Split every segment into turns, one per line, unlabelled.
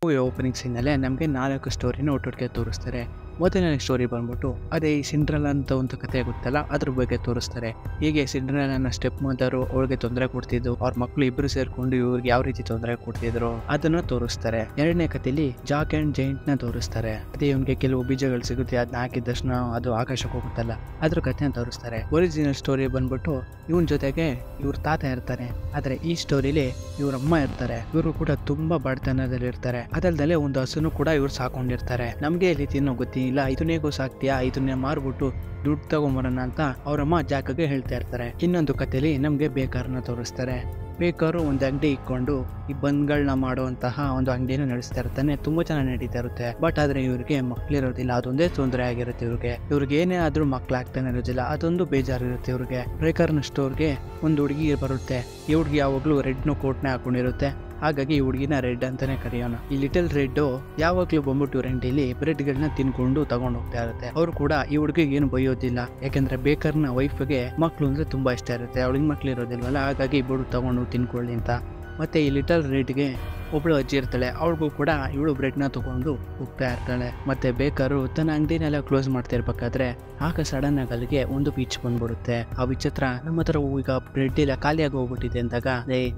Movie opening ಸೀನಲ್ಲೇ ನಮಗೆ 4 ಸ್ಟೋರಿನ ಒಟ್ಟೊಟ್ಟಿಗೆ ತೋರಿಸ್ತಾರೆ. ಮೊದಲನೇ ಸ್ಟೋರಿ ಬಂದ್ಬಿಟ್ಟು ಅದೇ ಈ ಸಿಂಡ್ರೆಲಾ ಅಂತ ಒಂದು ಕತೆ ಗೊತ್ತಲ್ಲ, ಅದ್ರ ಬಗ್ಗೆ ತೋರಿಸ್ತಾರೆ. ಹೀಗೆ ಸಿಂಡ್ರೆಲಾನ ಸ್ಟೆಪ್ ಮದರು ಅವಳಿಗೆ ತೊಂದರೆ ಕೊಡ್ತಿದ್ದು, ಅವ್ರ ಮಕ್ಕಳು ಇಬ್ರು ಸೇರ್ಕೊಂಡು ಇವ್ರಿಗೆ ಯಾವ ರೀತಿ ತೊಂದರೆ ಕೊಡ್ತಿದ್ರು ಅದನ್ನ ತೋರಿಸ್ತಾರೆ. ಎರಡನೇ ಕಥೆಯಲ್ಲಿ ಜಾಕ್ ಅಂಡ್ ಜೈಂಟ್ ನ ತೋರಿಸ್ತಾರೆ. ಅದೇ ಇವ್ನಿಗೆ ಕೆಲವು ಬೀಜಗಳು ಸಿಗುತ್ತೆ, ಅದನ್ನ ಹಾಕಿದ ತಕ್ಷಣ ಅದು ಆಕಾಶಕ್ಕೆ ಹೋಗುತ್ತಲ್ಲ, ಅದ್ರ ಕಥೆನ ತೋರಿಸ್ತಾರೆ. ಒರಿಜಿನಲ್ ಸ್ಟೋರಿ ಬಂದ್ಬಿಟ್ಟು ಇವನ್ ಜೊತೆಗೆ ಇವ್ರ ತಾತ ಇರ್ತಾನೆ, ಆದ್ರೆ ಈ ಸ್ಟೋರಿಲಿ ಇವ್ರ ಅಮ್ಮ ಇರ್ತಾರೆ. ಇವರು ಕೂಡ ತುಂಬಾ ಬಡತನದಲ್ಲಿ ಇರ್ತಾರೆ. ಅದಲ್ದಲೆ ಒಂದು ಹಸುನು ಕೂಡ ಇವ್ರು ಸಾಕೊಂಡಿರ್ತಾರೆ. ನಮ್ಗೆ ಇಲ್ಲಿ ತಿನ್ನೋ ಗೊತ್ತಿಲ್ಲ, ಇದನ್ನೇಗೋ ಸಾಕ್ತಿಯಾ, ಇದನ್ನೇ ಮಾರ್ಬಿಟ್ಟು ದುಡ್ಡು ತಗೊಂಬರೋಣ ಅಂತ ಅವ್ರಮ್ಮ ಜಾಕಗೆ ಹೇಳ್ತಾ ಇರ್ತಾರೆ. ಇನ್ನೊಂದು ಕಥೆಯಲ್ಲಿ ನಮ್ಗೆ ಬೇಕರ್ನ ತೋರಿಸ್ತಾರೆ. ಬೇಕರು ಒಂದು ಅಂಗಡಿ ಇಟ್ಕೊಂಡು ಈ ಬಂದ್ಗಳನ್ನ ಮಾಡುವಂತಹ ಒಂದು ಅಂಗಡಿನ ನಡೆಸ್ತಾ ಇರ್ತಾನೆ. ತುಂಬಾ ಚೆನ್ನಾಗಿ ನಡೀತಾ ಇರುತ್ತೆ. ಬಟ್ ಆದ್ರೆ ಇವ್ರಿಗೆ ಮಕ್ಳಿರೋದಿಲ್ಲ, ಅದೊಂದೇ ತೊಂದರೆ ಆಗಿರುತ್ತೆ. ಇವ್ರಿಗೆ ಏನೇ ಆದ್ರೂ ಮಕ್ಳಾಗ್ತಾನೆ ಇರೋದಿಲ್ಲ, ಅದೊಂದು ಬೇಜಾರಿರುತ್ತೆ ಇವ್ರಿಗೆ. ಬೇಕರ್ನ ಸ್ಟೋರ್ಗೆ ಒಂದು ಹುಡುಗಿ ಬರುತ್ತೆ. ಈ ಹುಡುಗಿ ಯಾವಾಗ್ಲೂ ರೆಡ್ನು ಕೋಟ್ನ ಹಾಕೊಂಡಿರುತ್ತೆ. ಹಾಗಾಗಿ ಈ ಹುಡುಗಿನ ರೆಡ್ ಅಂತಾನೆ ಕರೆಯೋಣ. ಈ ಲಿಟಲ್ ರೆಡ್ ಯಾವಾಗ್ಲೂ ಬಂದ್ಬಿಟ್ಟು ಅಂಗಡಿಯಲ್ಲಿ ಬ್ರೆಡ್ ಗಳನ್ನ ತಿನ್ಕೊಂಡು ತಗೊಂಡು ಹೋಗ್ತಾ ಇರುತ್ತೆ. ಅವ್ರು ಕೂಡ ಈ ಹುಡುಗಿಗೆ ಏನು ಬೈಯೋದಿಲ್ಲ, ಯಾಕಂದ್ರೆ ಬೇಕರ್ನ ವೈಫ್ಗೆ ಮಕ್ಳು ಅಂದ್ರೆ ತುಂಬಾ ಇಷ್ಟ ಇರುತ್ತೆ. ಅವಳಿಗೆ ಮಕ್ಳು ಇರೋದಿಲ್ವಲ್ಲ, ಹಾಗಾಗಿ ಇಬ್ಬರು ತಗೊಂಡು ತಿನ್ಕೊಳ್ಳಿ ಅಂತ. ಮತ್ತೆ ಈ ಲಿಟಲ್ ರೆಡ್ಗೆ ಒಬ್ಳು ಅಜ್ಜಿ ಇರ್ತಾಳೆ, ಅವಳಿಗೂ ಕೂಡ ಇವಳು ಬ್ರೆಡ್ನ ತಗೊಂಡು ಹೋಗ್ತಾ ಇರ್ತಾಳೆ. ಮತ್ತೆ ಬೇಕರು ತನ್ನ ಅಂಗಡಿನೆಲ್ಲ ಕ್ಲೋಸ್ ಮಾಡ್ತಾ ಇರ್ಬೇಕಾದ್ರೆ ಆಗ ಸಡನ್ ಆಗಿ ಅಲ್ಲಿಗೆ ಒಂದು ವಿಚ್ ಬಂದ್ಬಿಡುತ್ತೆ. ಆ ವಿಚ್ ಹತ್ರ ನಮ್ಮ ಹತ್ರ ಈಗ ಬ್ರೆಡ್ ಇಲ್ಲ, ಖಾಲಿಯಾಗಿ ಹೋಗ್ಬಿಟ್ಟಿದೆ ಅಂದಾಗ,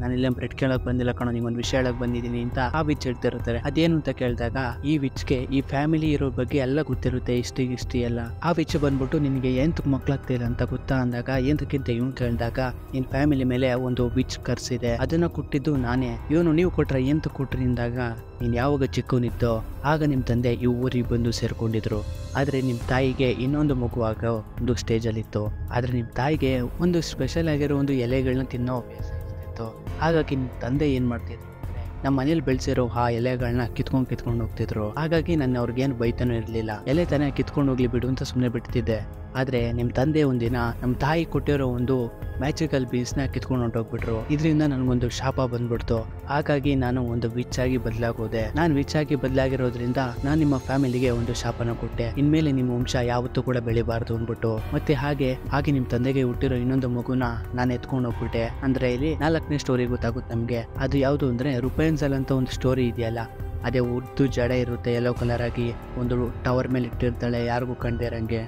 ನಾನು ಇಲ್ಲೇ ಬ್ರೆಡ್ ಕೇಳಕ್ ಬಂದಿಲ್ಲ ಕಣೋ, ನಿಂಗೊಂದು ವಿಷಯ ಹೇಳಕ್ ಬಂದಿದ್ದೀನಿ ಅಂತ ಆ ವಿಚ್ ಹೇಳ್ತಿರ್ತಾರೆ. ಅದೇನು ಅಂತ ಕೇಳಿದಾಗ ಈ ವಿಚ್ಗೆ ಈ ಫ್ಯಾಮಿಲಿ ಇರೋ ಬಗ್ಗೆ ಎಲ್ಲ ಗೊತ್ತಿರುತ್ತೆ, ಇಷ್ಟಿ ಎಲ್ಲ. ಆ ವಿಚ್ ಬಂದ್ಬಿಟ್ಟು ನಿನಗೆ ಎಂತಕ್ ಮಕ್ಳಾಗ್ತಿಲ್ಲ ಅಂತ ಗೊತ್ತಾ ಅಂದಾಗ, ಎಂತಕ್ಕಿಂತ ಇವನು ಕೇಳಿದಾಗ, ನಿನ್ ಫ್ಯಾಮಿಲಿ ಮೇಲೆ ಒಂದು ವಿಚ್ ಕರ್ಸಿದೆ, ಅದನ್ನ ಕೊಟ್ಟಿದ್ದು ನಾನೇ. ಇವನು ನೀವು ಕೊಟ್ರೆ ಎಂತ ಕೊಟ್ರಿ ಅಂದಾಗ, ನೀನ್ ಯಾವಾಗ ಚಿಕ್ಕವನಿದ್ದೋ ಆಗ ನಿಮ್ ತಂದೆ ಈ ಊರಿಗೆ ಬಂದು ಸೇರ್ಕೊಂಡಿದ್ರು. ಆದ್ರೆ ನಿಮ್ ತಾಯಿಗೆ ಇನ್ನೊಂದು ಮಗು ಆಗೋ ಒಂದು ಸ್ಟೇಜ್ ಅಲ್ಲಿ ಇತ್ತು. ಆದ್ರೆ ನಿಮ್ ತಾಯಿಗೆ ಒಂದು ಸ್ಪೆಷಲ್ ಆಗಿರೋ ಒಂದು ಎಲೆಗಳನ್ನ ತಿನ್ನೋ ಅಭ್ಯಾಸ ಇರ್ತಿತ್ತು. ಹಾಗಾಗಿ ನಿಮ್ ತಂದೆ ಏನ್ ಮಾಡ್ತಿದ್ರು, ನಮ್ಮ ಮನೇಲಿ ಬೆಳೆಸಿರೋ ಆ ಎಲೆಗಳನ್ನ ಕಿತ್ಕೊಂಡು ಹೋಗ್ತಿದ್ರು. ಹಾಗಾಗಿ ನನ್ನ ಅವ್ರಿಗೇನು ಬೈತಾನೂ ಇರ್ಲಿಲ್ಲ. ಎಲೆ ತಾನೇ ಕಿತ್ಕೊಂಡು ಹೋಗ್ಲಿ ಬಿಡು ಅಂತ ಸುಮ್ಮನೆ ಬಿಡ್ತಿದ್ದೆ. ಆದ್ರೆ ನಿಮ್ ತಂದೆ ಒಂದಿನ ನಮ್ಮ ತಾಯಿ ಕೊಟ್ಟಿರೋ ಒಂದು ಮ್ಯಾಜಿಕಲ್ ಬೀನ್ಸ್ ನ ಕಿತ್ಕೊಂಡು ಹೊಂಟೋಗ್ಬಿಟ್ರು. ಇದರಿಂದ ನನಗೊಂದು ಶಾಪ ಬಂದ್ಬಿಡ್ತು. ಹಾಗಾಗಿ ನಾನು ಒಂದು ವಿಚ್ ಆಗಿ ಬದಲಾಗೋದೆ. ನಾನು ವಿಚ್ ಆಗಿ ಬದಲಾಗಿರೋದ್ರಿಂದ ನಾನು ನಿಮ್ಮ ಫ್ಯಾಮಿಲಿಗೆ ಒಂದು ಶಾಪನ ಕೊಟ್ಟೆ, ಇನ್ಮೇಲೆ ನಿಮ್ಮ ವಂಶ ಯಾವತ್ತೂ ಕೂಡ ಬೆಳಿಬಾರ್ದು ಅಂದ್ಬಿಟ್ಟು. ಮತ್ತೆ ಹಾಗೆ ನಿಮ್ ತಂದೆಗೆ ಹುಟ್ಟಿರೋ ಇನ್ನೊಂದು ಮಗುನ ನಾನು ಎತ್ಕೊಂಡು ಹೋಗ್ಬಿಟ್ಟೆ. ಅಂದ್ರೆ ಇಲ್ಲಿ 4ನೇ ಸ್ಟೋರಿ ಗೊತ್ತಾಗುತ್ತೆ ನಮ್ಗೆ. ಅದು ಯಾವುದು ಅಂದ್ರೆ ರುಪೆನ್ಸಲ್ ಅಂತ ಒಂದು ಸ್ಟೋರಿ ಇದೆಯಲ್ಲ, ಅದೇ ಉದ್ದು ಜಡೆ ಇರುತ್ತೆ, ಯೆಲ್ಲೋ ಕಲರ್ ಆಗಿ ಒಂದು ಟವರ್ ಮೇಲೆ ಇಟ್ಟಿರ್ತಾಳೆ, ಯಾರಿಗೂ ಕಂಡಿರಂಗೆ.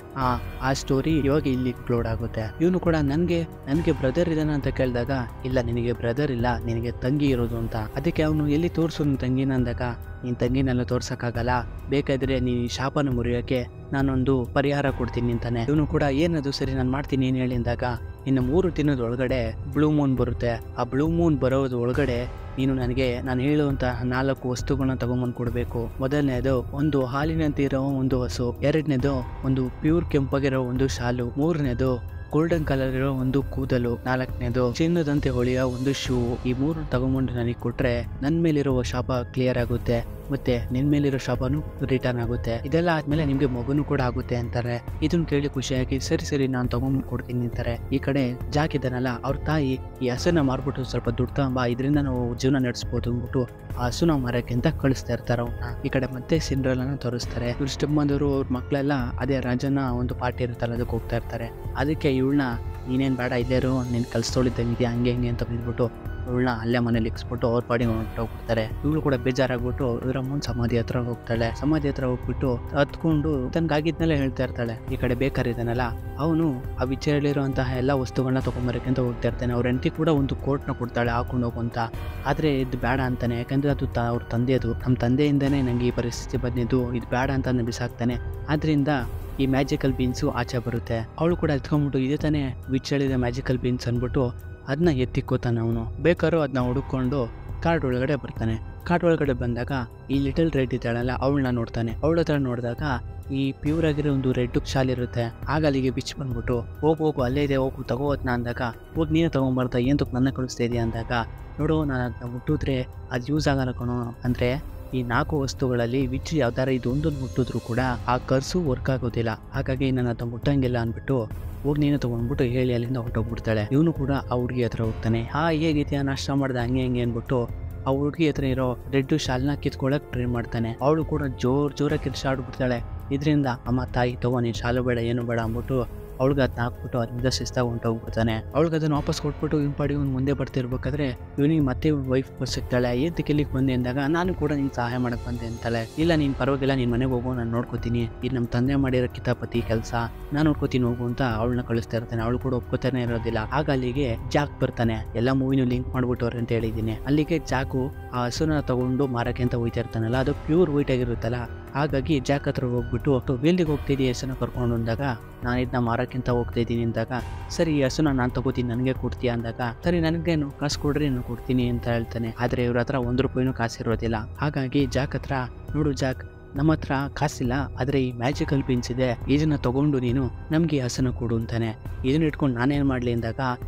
ಆ ಸ್ಟೋರಿ ಇವಾಗ ಇಲ್ಲಿ ಅಪ್ಲೋಡ್ ಆಗುತ್ತೆ. ಇವನು ಕೂಡ ನನ್ಗೆ ಬ್ರದರ್ ಇದಾನ ಅಂತ ಕೇಳಿದಾಗ, ಇಲ್ಲ ನಿನಗೆ ಬ್ರದರ್ ಇಲ್ಲ, ನಿನಗೆ ತಂಗಿ ಇರೋದು ಅಂತ. ಅದಕ್ಕೆ ಅವನು ಎಲ್ಲಿ ತೋರ್ಸು ನಿನ್ ತಂಗಿನ ಅಂದಾಗ, ನಿನ್ ತಂಗಿನೆಲ್ಲ ತೋರ್ಸಕ್ಕಾಗಲ್ಲ, ಬೇಕಾದ್ರೆ ನೀ ಶಾಪನ ಮುರಿಯೋಕೆ ನಾನೊಂದು ಪರಿಹಾರ ಕೊಡ್ತೀನಿ ಅಂತಾನೆ. ಇವನು ಕೂಡ ಏನದು, ಸರಿ ನಾನು ಮಾಡ್ತೀನಿ ಏನ್ ಹೇಳಿ ಅಂದಾಗ, ಇನ್ನು 3 ದಿನದ ಒಳಗಡೆ ಬ್ಲೂ ಮೂನ್ ಬರುತ್ತೆ. ಆ ಬ್ಲೂ ಮೂನ್ ಬರೋದು ಒಳಗಡೆ ನೀನು ನನಗೆ ನಾನು ಹೇಳುವಂತ 4 ವಸ್ತುಗಳನ್ನ ತಗೊಂಬಂದು ಕೊಡ್ಬೇಕು. ಮೊದಲನೇದು ಒಂದು ಹಾಲಿನಂತಿರೋ ಒಂದು ಹಸು, ಎರಡನೇದು ಒಂದು ಪ್ಯೂರ್ ಕೆಂಪಾಗಿರೋ ಒಂದು ಶಾಲು, ಮೂರನೇದು ಗೋಲ್ಡನ್ ಕಲರ್ ಇರೋ ಒಂದು ಕೂದಲು, 4ನೇದು ಚಿನ್ನದಂತೆ ಹೊಳೆಯೋ ಒಂದು ಶೂ. ಈ 3 ತಗೊಂಡ್ಬಂದು ನನಗೆ ಕೊಟ್ರೆ ನನ್ ಮೇಲಿರುವ ಶಾಪ ಕ್ಲಿಯರ್ ಆಗುತ್ತೆ, ಮತ್ತೆ ನಿನ್ ಮೇಲಿರೋ ಶಾಪನು ರಿಟರ್ನ್ ಆಗುತ್ತೆ. ಇದೆಲ್ಲ ಆದ್ಮೇಲೆ ನಿಮ್ಗೆ ಮಗುನು ಕೂಡ ಆಗುತ್ತೆ ಅಂತಾರೆ. ಇದನ್ನ ಕೇಳಿ ಖುಷಿಯಾಗಿ ಸರಿ ನಾನು ತಗೊಂಡ್ ಕೊಡ್ತೀನಿ ಅಂತಾರೆ. ಈ ಕಡೆ ಜಾಕ್ ಇದ್ದಾನಲ್ಲ, ಅವ್ರ ತಾಯಿ ಈ ಹಸುನ ಮಾರ್ಬಿಟ್ಟು ಸ್ವಲ್ಪ ದುಡ್ಡು ತಗೊಂಬ, ಇದರಿಂದ ನಾವು ಜೀವನ ನಡೆಸ್ಬೋದು ಅಂದ್ಬಿಟ್ಟು ಆ ಹಸುನ ಮಾರಕ್ಕೆ ಅಂತ ಕಳಿಸ್ತಾ ಇರ್ತಾರ ಅವ್ನ. ಈ ಕಡೆ ಮತ್ತೆ ಸಿಂಡ್ರೆಲಾನ ತೋರಿಸ್ತಾರೆ. ಇವ್ರು ಸ್ಟೆಪ್ ಬಂದವರು ಅವ್ರ ಮಕ್ಳೆಲ್ಲ ಅದೇ ರಾಜನ ಒಂದು ಪಾರ್ಟಿ ಇರುತ್ತಲ್ಲ, ಅದಕ್ಕೆ ಹೋಗ್ತಾ ಇರ್ತಾರೆ. ಅದಕ್ಕೆ ಇವಳನ್ನ ನೀನೇನ್ ಬೇಡ ಇಲ್ಲೇರು, ನೀನ್ ಕಲ್ಸ್ತೊಳಿದ್ದಂಗಿದ್ಯಾ ಹಂಗೆ ಅಂತ ಬಂದ್ಬಿಟ್ಟು ಇವಳನ್ನ ಅಲ್ಲೇ ಮನೇಲಿ ಇಕ್ಸ್ಬಿಟ್ಟು ಅವ್ರ ಪಾಡಿ ಹೊರಟೋಗ್ಬಿಡ್ತಾರೆ. ಇವಳು ಕೂಡ ಬೇಜಾರಾಗ್ಬಿಟ್ಟು ಇವ್ರ ಅಮ್ಮನ ಸಮಾಧಿ ಹತ್ರ ಹೋಗ್ತಾಳೆ. ಸಮಾಧಿ ಹತ್ರ ಹೋಗ್ಬಿಟ್ಟು ಹತ್ಕೊಂಡು ತನ್ಗಾಗಿದ್ನೆಲ್ಲ ಹೇಳ್ತಾ ಇರ್ತಾಳೆ. ಈ ಕಡೆ ಬೇಕಾರಿದ್ದಾನಲ್ಲ, ಅವನು ಆ ವಿಚಾರಲ್ಲಿರುವಂತಹ ಎಲ್ಲಾ ವಸ್ತುಗಳನ್ನ ತಗೊಂಬರಕ್ಕೆ ಅಂತ ಹೋಗ್ತಾ ಇರ್ತಾನೆ. ಅವ್ರ ಹೆಂಡತಿ ಕೂಡ ಒಂದು ಕೋಟ್ನ ಕೊಡ್ತಾಳೆ ಹಾಕೊಂಡು ಹೋಗುವಂತ. ಆದ್ರೆ ಇದು ಬೇಡ ಅಂತಾನೆ, ಯಾಕಂದ್ರೆ ಅದು ಅವ್ರ ತಂದೆದು, ನಮ್ಮ ತಂದೆಯಿಂದನೇ ನಂಗೆ ಈ ಪರಿಸ್ಥಿತಿ ಬಂದಿದ್ದು, ಇದು ಬೇಡ ಅಂತ ಬಿಸಾಕ್ತಾನೆ. ಆದ್ರಿಂದ ಈ ಮ್ಯಾಜಿಕಲ್ ಬೀನ್ಸು ಆಚೆ ಬರುತ್ತೆ. ಅವಳು ಕೂಡ ಎತ್ಕೊಂಡ್ಬಿಟ್ಟು ಇದೇ ತಾನೇ ವಿಚ್ ಹೇಳಿದ ಮ್ಯಾಜಿಕಲ್ ಬೀನ್ಸ್ ಅಂದ್ಬಿಟ್ಟು ಅದನ್ನ ಎತ್ತಿಕ್ಕೋತಾನೆ. ಅವನು ಬೇಕಾದ್ರೂ ಅದನ್ನ ಹುಡುಕೊಂಡು ಕಾಡ್ ಒಳಗಡೆ ಬರ್ತಾನೆ. ಕಾಡ್ ಒಳಗಡೆ ಬಂದಾಗ ಈ ಲಿಟಲ್ ರೆಡ್ ಇದ್ದಾಳಲ್ಲ, ಅವಳನ್ನ ನೋಡ್ತಾನೆ. ಅವಳ ಹತ್ರ ನೋಡಿದಾಗ ಈ ಪ್ಯೂರ್ ಆಗಿರೋ ಒಂದು ರೆಡ್ ಶಾಲ್ ಇರುತ್ತೆ. ಆಗ ಅಲ್ಲಿಗೆ ಬಿಚ್ ಬಂದ್ಬಿಟ್ಟು ಹೋಗು ಅಲ್ಲೇ ಇದೆ, ಹೋಗು ತಗೋತ್ನ ಅಂದಾಗ, ಹೋಗಿ ನೀನೇ ತಗೊಂಬರ್ತಾ, ಏಂತಕ್ಕೆ ನನ್ನ ಕಳಿಸ್ತಾ ಇದೆಯಾ ಅಂದಾಗ, ನೋಡು ನಾನು ಅದನ್ನ ಮುಟ್ಟಿದ್ರೆ ಅದು ಯೂಸ್ ಆಗಲ್ಲ ಕಣೋ. ಅಂದ್ರೆ ಈ 4 ವಸ್ತುಗಳಲ್ಲಿ ವಿಚ್ ಯಾವ್ದಾರ ಇದೊಂದೊಂದು ಮುಟ್ಟಿದ್ರು ಕೂಡ ಆ ಕರ್ಸು ವರ್ಕ್ ಆಗೋದಿಲ್ಲ. ಹಾಗಾಗಿ ನಾನು ಅದನ್ನ ಮುಟ್ಟಂಗಿಲ್ಲ ಅಂದ್ಬಿಟ್ಟು ಹೋಗಿ ನೀನು ತಗೊಂಡ್ಬಿಟ್ಟು ಹೇಳಿ ಅಲ್ಲಿಂದ ಹೊರಟೋಗ್ಬಿಡ್ತಾಳೆ. ಇವನು ಕೂಡ ಆ ಹುಡುಗಿ ಹತ್ರ ಹೋಗ್ತಾನೆ. ಹೇಗಿದ್ಯಾ, ನಾಷ್ಟ ಮಾಡ್ದೆ ಹಂಗೆ ಅಂದ್ಬಿಟ್ಟು ಆ ಹುಡುಗಿ ಹತ್ರ ಇರೋ ರೆಡ್ ಶಾಲ್ನ ಕಿತ್ಕೊಳ್ಳಕ್ ಟ್ರೈ ಮಾಡ್ತಾನೆ. ಅವಳು ಕೂಡ ಜೋರಾಗಿ ಕಿರ್ಚಾಡ್ಬಿಡ್ತಾಳೆ. ಇದರಿಂದ ಅಮ್ಮ ತಾಯಿ ತಗೋ, ನೀನು ಶಾಲು ಬೇಡ ಏನು ಬೇಡ ಅಂದ್ಬಿಟ್ಟು ಅವಳಿಗೆ ಅದನ್ನ ಹಾಕ್ಬಿಟ್ಟು ಅಲ್ಲಿಂದ ಶಿಸ್ತಾಗಿ ಹೊಂಟೋಗ್ಬಿಡ್ತಾನೆ. ಅವಳಿಗೆ ಅದನ್ನ ವಾಪಸ್ ಕೊಟ್ಬಿಟ್ಟು ಇವ್ನ ಪಾಡಿ ಇವ್ನು ಮುಂದೆ ಬರ್ತಿರ್ಬೇಕಾದ್ರೆ ಇವನಿಗೆ ಮತ್ತೆ ವೈಫ್ ಸಿಗ್ತಾಳೆ. ಏಂತಕ್ಕೆ ಇಲ್ಲಿಗೆ ಬಂದೆ ಅಂದಾಗ ನಾನು ಕೂಡ ನಿಂಗೆ ಸಹಾಯ ಮಾಡಕ್ ಬಂದೆ ಅಂತಾಳೆ. ಇಲ್ಲ ನೀನ್ ಪರವಾಗಿಲ್ಲ, ನೀನ್ ಮನೆಗೆ ಹೋಗು, ನಾನು ನೋಡ್ಕೋತೀನಿ, ಇದು ನಮ್ಮ ತಂದೆ ಮಾಡಿರೋ ಕಿತಾಪತಿ ಕೆಲಸ, ನಾನು ನೋಡ್ಕೋತೀನಿ ಹೋಗು ಅಂತ ಅವಳನ್ನ ಕಳಿಸ್ತಾ ಇರ್ತಾನೆ. ಅವಳು ಕೂಡ ಒಪ್ಕೋತಾನೆ ಇರೋದಿಲ್ಲ. ಆಗ ಅಲ್ಲಿಗೆ ಜಾಕ್ ಬರ್ತಾನೆ. ಎಲ್ಲ ಮೂವಿನೂ ಲಿಂಕ್ ಮಾಡ್ಬಿಟ್ಟವ್ರೆ ಅಂತ ಹೇಳಿದ್ದೀನಿ. ಅಲ್ಲಿಗೆ ಜಾಕು ಆ ಹಸುನ ತಗೊಂಡು ಮಾರಕ್ಕೆ ಅಂತ ಹೋಯ್ತಾ ಇರ್ತಾನಲ್ಲ, ಅದು ಪ್ಯೂರ್ ವೈಟ್ ಆಗಿರುತ್ತಲ್ಲ, ಹಾಗಾಗಿ ಜಾಕ್ ಹತ್ರ ಹೋಗ್ಬಿಟ್ಟು ಎಲ್ಲಿಗೆ ಹೋಗ್ತಿದ್ದೀವಿ ಹಸುನ ಕರ್ಕೊಂಡು ಅಂದಾಗ, ನಾನು ಇದನ್ನ ಮಾರಕ್ಕಿಂತ ಹೋಗ್ತಾ ಇದ್ದೀನಿ ಅಂದಾಗ, ಸರಿ ಈ ಹಸುನ ನಾನು ತಗೋತೀನಿ, ನನಗೆ ಕೊಡ್ತೀಯ ಅಂದಾಗ, ಸರಿ ನನಗೇನು ಕಾಸು ಕೊಡ್ರಿ ನಾನು ಕೊಡ್ತೀನಿ ಅಂತ ಹೇಳ್ತಾನೆ. ಆದ್ರೆ ಇವ್ರ ಹತ್ರ 1 ರೂಪಾಯಿನೂ ಕಾಸಿರೋದಿಲ್ಲ. ಹಾಗಾಗಿ ಜಾಕ್ ಹತ್ರ, ನೋಡು ಜಾಕ್, ನಮ್ಮ ಹತ್ರ ಕಾಸಿಲ್ಲ, ಆದ್ರೆ ಈ ಮ್ಯಾಜಿಕಲ್ ಪಿನ್ಸ್ ಇದೆ, ಇದನ್ನ ತಗೊಂಡು ನೀನು ನಮ್ಗೆ ಈ ಹಸುನ ಕೊಡು ಅಂತಾನೆ. ಇದನ್ನ ಇಟ್ಕೊಂಡು ನಾನೇನ್ ಮಾಡ್ಲಿ ಅಂದಾಗ,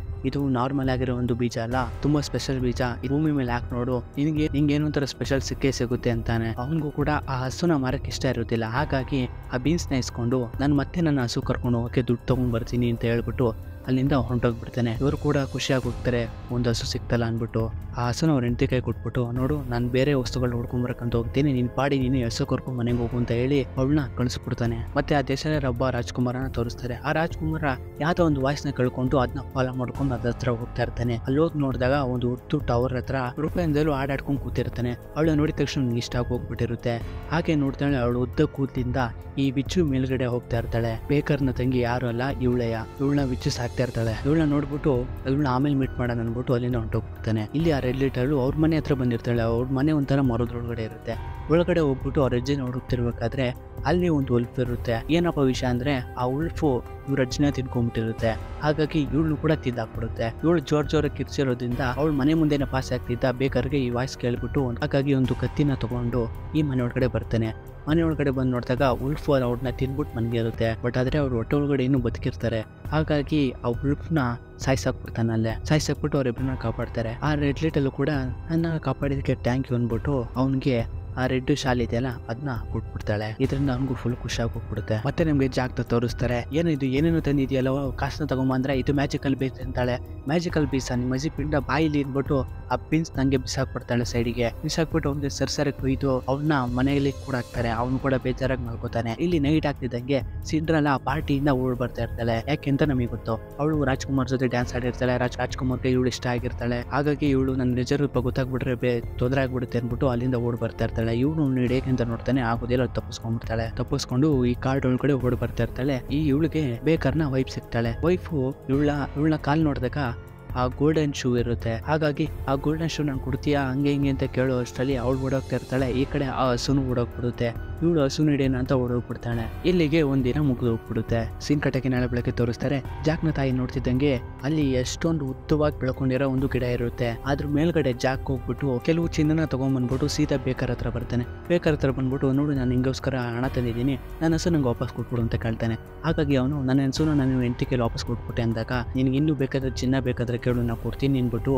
ಇದು ನಾರ್ಮಲ್ ಆಗಿರೋ ಒಂದು ಬೀಜ ಅಲ್ಲ, ತುಂಬಾ ಸ್ಪೆಷಲ್ ಬೀಜ, ಈ ಭೂಮಿ ಮೇಲೆ ಹಾಕಿ ನೋಡು, ನಿಂಗೆ ಏನೊಂಥರ ಸ್ಪೆಷಲ್ ಸಿಗುತ್ತೆ ಅಂತಾನೆ. ಅವನಿಗೂ ಕೂಡ ಆ ಹಸುನ ಮಾರಕ್ಕೆ ಇಷ್ಟ ಇರೋದಿಲ್ಲ. ಹಾಗಾಗಿ ಆ ಬೀನ್ಸ್ನ ಇಸ್ಕೊಂಡು ನಾನು ಮತ್ತೆ ನನ್ನ ಹಸು ಕರ್ಕೊಂಡು ಹೋಗಕ್ಕೆ ದುಡ್ಡು ತಗೊಂಡ್ ಬರ್ತೀನಿ ಅಂತ ಹೇಳ್ಬಿಟ್ಟು ಅಲ್ಲಿಂದ ಹೊಂಟೋಗ್ಬಿಡ್ತಾನೆ. ಇವರು ಕೂಡ ಖುಷಿಯಾಗಿ ಹೋಗ್ತಾರೆ, ಒಂದು ಹಸು ಸಿಕ್ತಲ್ಲ ಅಂದ್ಬಿಟ್ಟು. ಆ ಹಸುನ ಅವ್ರ ಹೆಂಡತಿ ಕೈ ಕೊಟ್ಬಿಟ್ಟು, ನೋಡು ನಾನು ಬೇರೆ ವಸ್ತುಗಳು ಹುಡ್ಕೊಂಬರಕ್ಕಂತ ಹೋಗ್ತೀನಿ, ನೀನ್ ಪಾಡಿ ನೀನು ಹಸು ಕರ್ಕೊಂಡು ಮನೆಗೆ ಹೋಗು ಅಂತ ಹೇಳಿ ಅವಳನ್ನ ಕಳಿಸ್ಬಿಡ್ತಾನೆ. ಮತ್ತೆ ಆ ದೇಶದ ಒಬ್ಬ ರಾಜ್ಕುಮಾರನ ತೋರಿಸ್ತಾರೆ. ಆ ರಾಜ್ಕುಮಾರ ಯಾವ್ದೋ ಒಂದು ವಾಯ್ಸ್ನ ಕಳ್ಕೊಂಡು ಅದನ್ನ ಫಾಲೋ ಮಾಡ್ಕೊಂಡು ಅದ್ರ ಹತ್ರ ಹೋಗ್ತಾ ಇರ್ತಾನೆ. ಅಲ್ಲಿ ಹೋಗಿ ನೋಡಿದಾಗ ಒಂದು ಹೊತ್ತು ಟವರ್ ಹತ್ರ ರೂಪಾಯಿಂದಲೂ ಆಡಾಡ್ಕೊಂಡು ಕೂತಿರ್ತಾನೆ. ಅವಳು ನೋಡಿದ ತಕ್ಷಣ ಇಷ್ಟ ಆಗಿ ಹೋಗ್ಬಿಟ್ಟಿರುತ್ತೆ. ಹಾಗೆ ನೋಡ್ತಾಳೆ, ಅವಳು ಉದ್ದ ಕೂದಲಿಂದ ಈ ಬಿಚ್ಚು ಮೇಲ್ಗಡೆ ಹೋಗ್ತಾ ಇರ್ತಾಳೆ. ಬೇಕರ್ನ ತಂಗಿ ಯಾರು ಅಲ್ಲ, ಇವಳನ್ನ ಬಿಚ್ಚು ಸಾಕ್ತಾ ಇರ್ತಾಳೆ. ಇವಳನ್ನ ನೋಡ್ಬಿಟ್ಟು ಇವಳನ್ನ ಆಮೇಲೆ ಮೀಟ್ ಮಾಡೋಣ ಅನ್ಬಿಟ್ಟು ಅಲ್ಲಿಂದ ಹೊಂಟೋಗ್ಬಿಡ್ತಾನೆ. ಇಲ್ಲಿ ಆ ರೆಡ್ ಲೈಟ್ ಅವ್ರ ಮನೆ ಹತ್ರ ಬಂದಿರ್ತಾಳೆ. ಅವ್ರ ಮನೆ ಒಂಥರ ಮರದೊಳಗಡೆ ಇರುತ್ತೆ. ಒಳಗಡೆ ಹೋಗ್ಬಿಟ್ಟು ಅವ್ರ ಅಜ್ಜಿನ ಹುಡುಕ್ತಿರ್ಬೇಕಾದ್ರೆ ಅಲ್ಲಿ ಒಂದು ಉಲ್ಫ್ ಇರುತ್ತೆ. ಏನಪ್ಪ ವಿಷಯ ಅಂದ್ರೆ, ಆ ಉಲ್ಫು ಇವ್ರ ಅಜ್ಜಿನ ತಿನ್ಕೊಂಡ್ಬಿಟ್ಟಿರುತ್ತೆ. ಹಾಗಾಗಿ ಇವಳು ಕೂಡ ತಿಂದಾಕ್ಬಿಡುತ್ತೆ. ಇವಳು ಜೋರಾಗಿ ಕಿರ್ಚಿರೋದ್ರಿಂದ ಅವಳು ಮನೆ ಮುಂದೆನೆ ಪಾಸ್ ಆಗ್ತಿದ್ದ ಬೇಕರ್ಗೆ ಈ ವಾಯ್ಸ್ ಕೇಳ್ಬಿಟ್ಟು ಹಾಗಾಗಿ ಒಂದು ಕತ್ತಿನ ತಗೊಂಡು ಈ ಮನೆ ಒಳಗಡೆ ಬರ್ತಾನೆ. ಮನೆ ಒಳಗಡೆ ಬಂದು ನೋಡಿದಾಗ ಉಲ್ಫ್ ಅವ್ರನ್ನ ತಿನ್ಬಿಟ್ಟು ಮನ್ಗಿರುತ್ತೆ. ಬಟ್ ಆದ್ರೆ ಅವ್ರು ಹೊಟ್ಟೆ ಒಳಗಡೆ ಇನ್ನೂ ಬದುಕಿರ್ತಾರೆ. ಹಾಗಾಗಿ ಆ ಉಲ್ಫ್ನ ಸಾಯಿಸಾಕ್ಬಿಡ್ತಾನೆ. ಅಲ್ಲೇ ಸಾಯಿಸಾಕ್ಬಿಟ್ಟು ಅವ್ರಿಬ್ರನ್ನ ಕಾಪಾಡ್ತಾರೆ. ಆ ರೆಡ್ ಲೈಟ್ ಅಲ್ಲೂ ಕೂಡ ನನ್ನ ಕಾಪಾಡಿದಕ್ಕೆ ಟ್ಯಾಂಕ್ ಅಂದ್ಬಿಟ್ಟು ಅವನಿಗೆ ಆ ರೆಡ್ ಶಾಲ್ ಇದೆಯಲ್ಲ ಅದನ್ನ ಕೊಟ್ಬಿಡ್ತಾಳೆ. ಇದರಿಂದ ಅವನಿಗೂ ಫುಲ್ ಖುಷಿಯಾಗಿ ಹೋಗ್ಬಿಡುತ್ತೆ. ಮತ್ತೆ ನಮ್ಗೆ ಜಾಗ್ತ ತೋರಿಸ್ತಾರೆ. ಏನೇನು ತಂದಿದೆಯಲ್ಲ, ಕಾಸನ್ನ ತಗೊಂಬಂದ್ರೆ ಇದು ಮ್ಯಾಜಿಕಲ್ ಬೀಸ್ ಅಂತಾಳೆ. ಮ್ಯಾಜಿಕಲ್ ಬೀಸ ನಿಮ್ಮ ಅಜ್ಜಿ ಪಿಂಡ ಬಾಯಿಲಿ ಇದ್ಬಿಟ್ಟು ಆ ಪಿನ್ಸ್ ನಂಗೆ ಬಿಸಾಕ್ಬಿಡ್ತಾಳೆ ಸೈಡಿಗೆ. ಬಿಸಾಕ್ಬಿಟ್ಟು ಅವ್ನಿಗೆ ಸರ್ಸರಿ ಕೊಯ್ದು ಅವನ್ನ ಮನೆಯಲ್ಲಿ ಕೂಡ ಹಾಕ್ತಾರೆ. ಅವ್ನು ಕೂಡ ಬೇಜಾರಾಗಿ ಮಾಡ್ಕೋತಾನೆ. ಇಲ್ಲಿ ನೈಟ್ ಆಗ್ತಿದ್ದಂಗೆ ಸಿಂಡ್ರಲ್ಲ ಆ ಪಾರ್ಟಿಯಿಂದ ಓಡ್ ಬರ್ತಾ ಇರ್ತಾಳೆ. ಯಾಕೆಂತ ನಮಗೆ ಗೊತ್ತು, ಅವಳು ರಾಜ್ಕುಮಾರ್ ಜೊತೆ ಡ್ಯಾನ್ಸ್ ಆಡಿರ್ತಾಳೆ. ರಾಜ್ಕುಮಾರ್ಗೆ ಇವಳು ಇಷ್ಟ ಆಗಿರ್ತಾಳೆ. ಹಾಗಾಗಿ ಇವಳು ನನ್ನ ನಿಜ ರೂಪ ಗೊತ್ತಾಗ್ಬಿಟ್ರೆ ತೊಂದರೆ ಆಗ್ಬಿಡುತ್ತೆ ಅನ್ಬಿಟ್ಟು ಅಲ್ಲಿಂದ ಓಡ್ ಬರ್ತಾ ಇರ್ತಾಳೆ. ಇವನು ಹಿಡಿಯಕ್ಕೆ ಅಂತ ನೋಡ್ತಾನೆ, ಆಗೋದಿಲ್ಲ, ತಪ್ಪಿಸ್ಕೊಂಡ್ಬಿಡ್ತಾಳೆ. ತಪ್ಪಿಸ್ಕೊಂಡು ಈ ಕಾರ್ಡ್ ಒಳಗಡೆ ಓಡ್ ಬರ್ತಾ ಇರ್ತಾಳೆ. ಈ ಇವಳಿಗೆ ಬೇಕರ್ನ ವೈಫ್ ಸಿಗ್ತಾಳೆ. ವೈಫು ಇವಳನ್ನ ಕಾಲ್ ನೋಡಿದಾಗ ಆ ಗೋಲ್ಡನ್ ಶೂ ಇರುತ್ತೆ. ಹಾಗಾಗಿ ಆ ಗೋಲ್ಡನ್ ಶೂ ನಾನು ಕೊಡ್ತೀಯಾ ಹಂಗೆ ಹಿಂಗೆ ಅಂತ ಕೇಳೋ ಅಷ್ಟರಲ್ಲಿ ಅವಳು ಓಡೋಗ್ತಾ ಇರ್ತಾಳೆ. ಈ ಕಡೆ ಆ ಹಸುನು ಓಡೋಗ್ಬಿಡುತ್ತೆ. ಇವಳು ಹಸುನ ಹಿಡಿಯೋಣ ಅಂತ ಓಡೋಗ್ಬಿಡ್ತಾಳೆ. ಇಲ್ಲಿಗೆ ಒಂದಿನ ಮುಗಿದು ಹೋಗ್ಬಿಡುತ್ತೆ. ಸೀನ್ ಕಟ್ಟಕ್ಕೆ ನಾಳೆ ಬೆಳಗ್ಗೆ ತೋರಿಸ್ತಾರೆ. ಜಾಕ್ನ ತಾಯಿ ನೋಡ್ತಿದ್ದಂಗೆ ಅಲ್ಲಿ ಎಷ್ಟೊಂದು ಉದ್ದವಾಗಿ ಬೆಳ್ಕೊಂಡಿರೋ ಒಂದು ಗಿಡ ಇರುತ್ತೆ. ಅದ್ರ ಮೇಲ್ಗಡೆ ಜಾಕ್ ಹೋಗ್ಬಿಟ್ಟು ಕೆಲವು ಚಿನ್ನನ ತಗೊಂಡ್ಬಂದ್ಬಿಟ್ಟು ಸೀದಾ ಬೇಕರ್ ಹತ್ರ ಬರ್ತಾನೆ. ಬೇಕರ್ ಹತ್ರ ಬಂದ್ಬಿಟ್ಟು, ನೋಡು ನಾನು ನಿಂಗೋಸ್ಕರ ಹಣ ತಂದಿದ್ದೀನಿ, ನನ್ನ ಹಸು ನಂಗೆ ವಾಪಸ್ ಕೊಟ್ಬಿಡು ಅಂತ ಕೇಳ್ತಾನೆ. ಹಾಗಾಗಿ ಅವನು ನನ್ನ ಹಸುನ ನಾನು ಹೆಂಡತಿಗೆ ವಾಪಸ್ ಕೊಟ್ಬಿಟ್ಟೆ ಅಂದಾಗ, ನಿನ್ಗೆ ಇನ್ನೂ ಬೇಕಾದ್ರೆ ಚಿನ್ನ ಬೇಕಾದ್ರೆ ಕೇಳು ನಾನು ಕೊಡ್ತೀನಿ ಅಂದ್ಬಿಟ್ಟು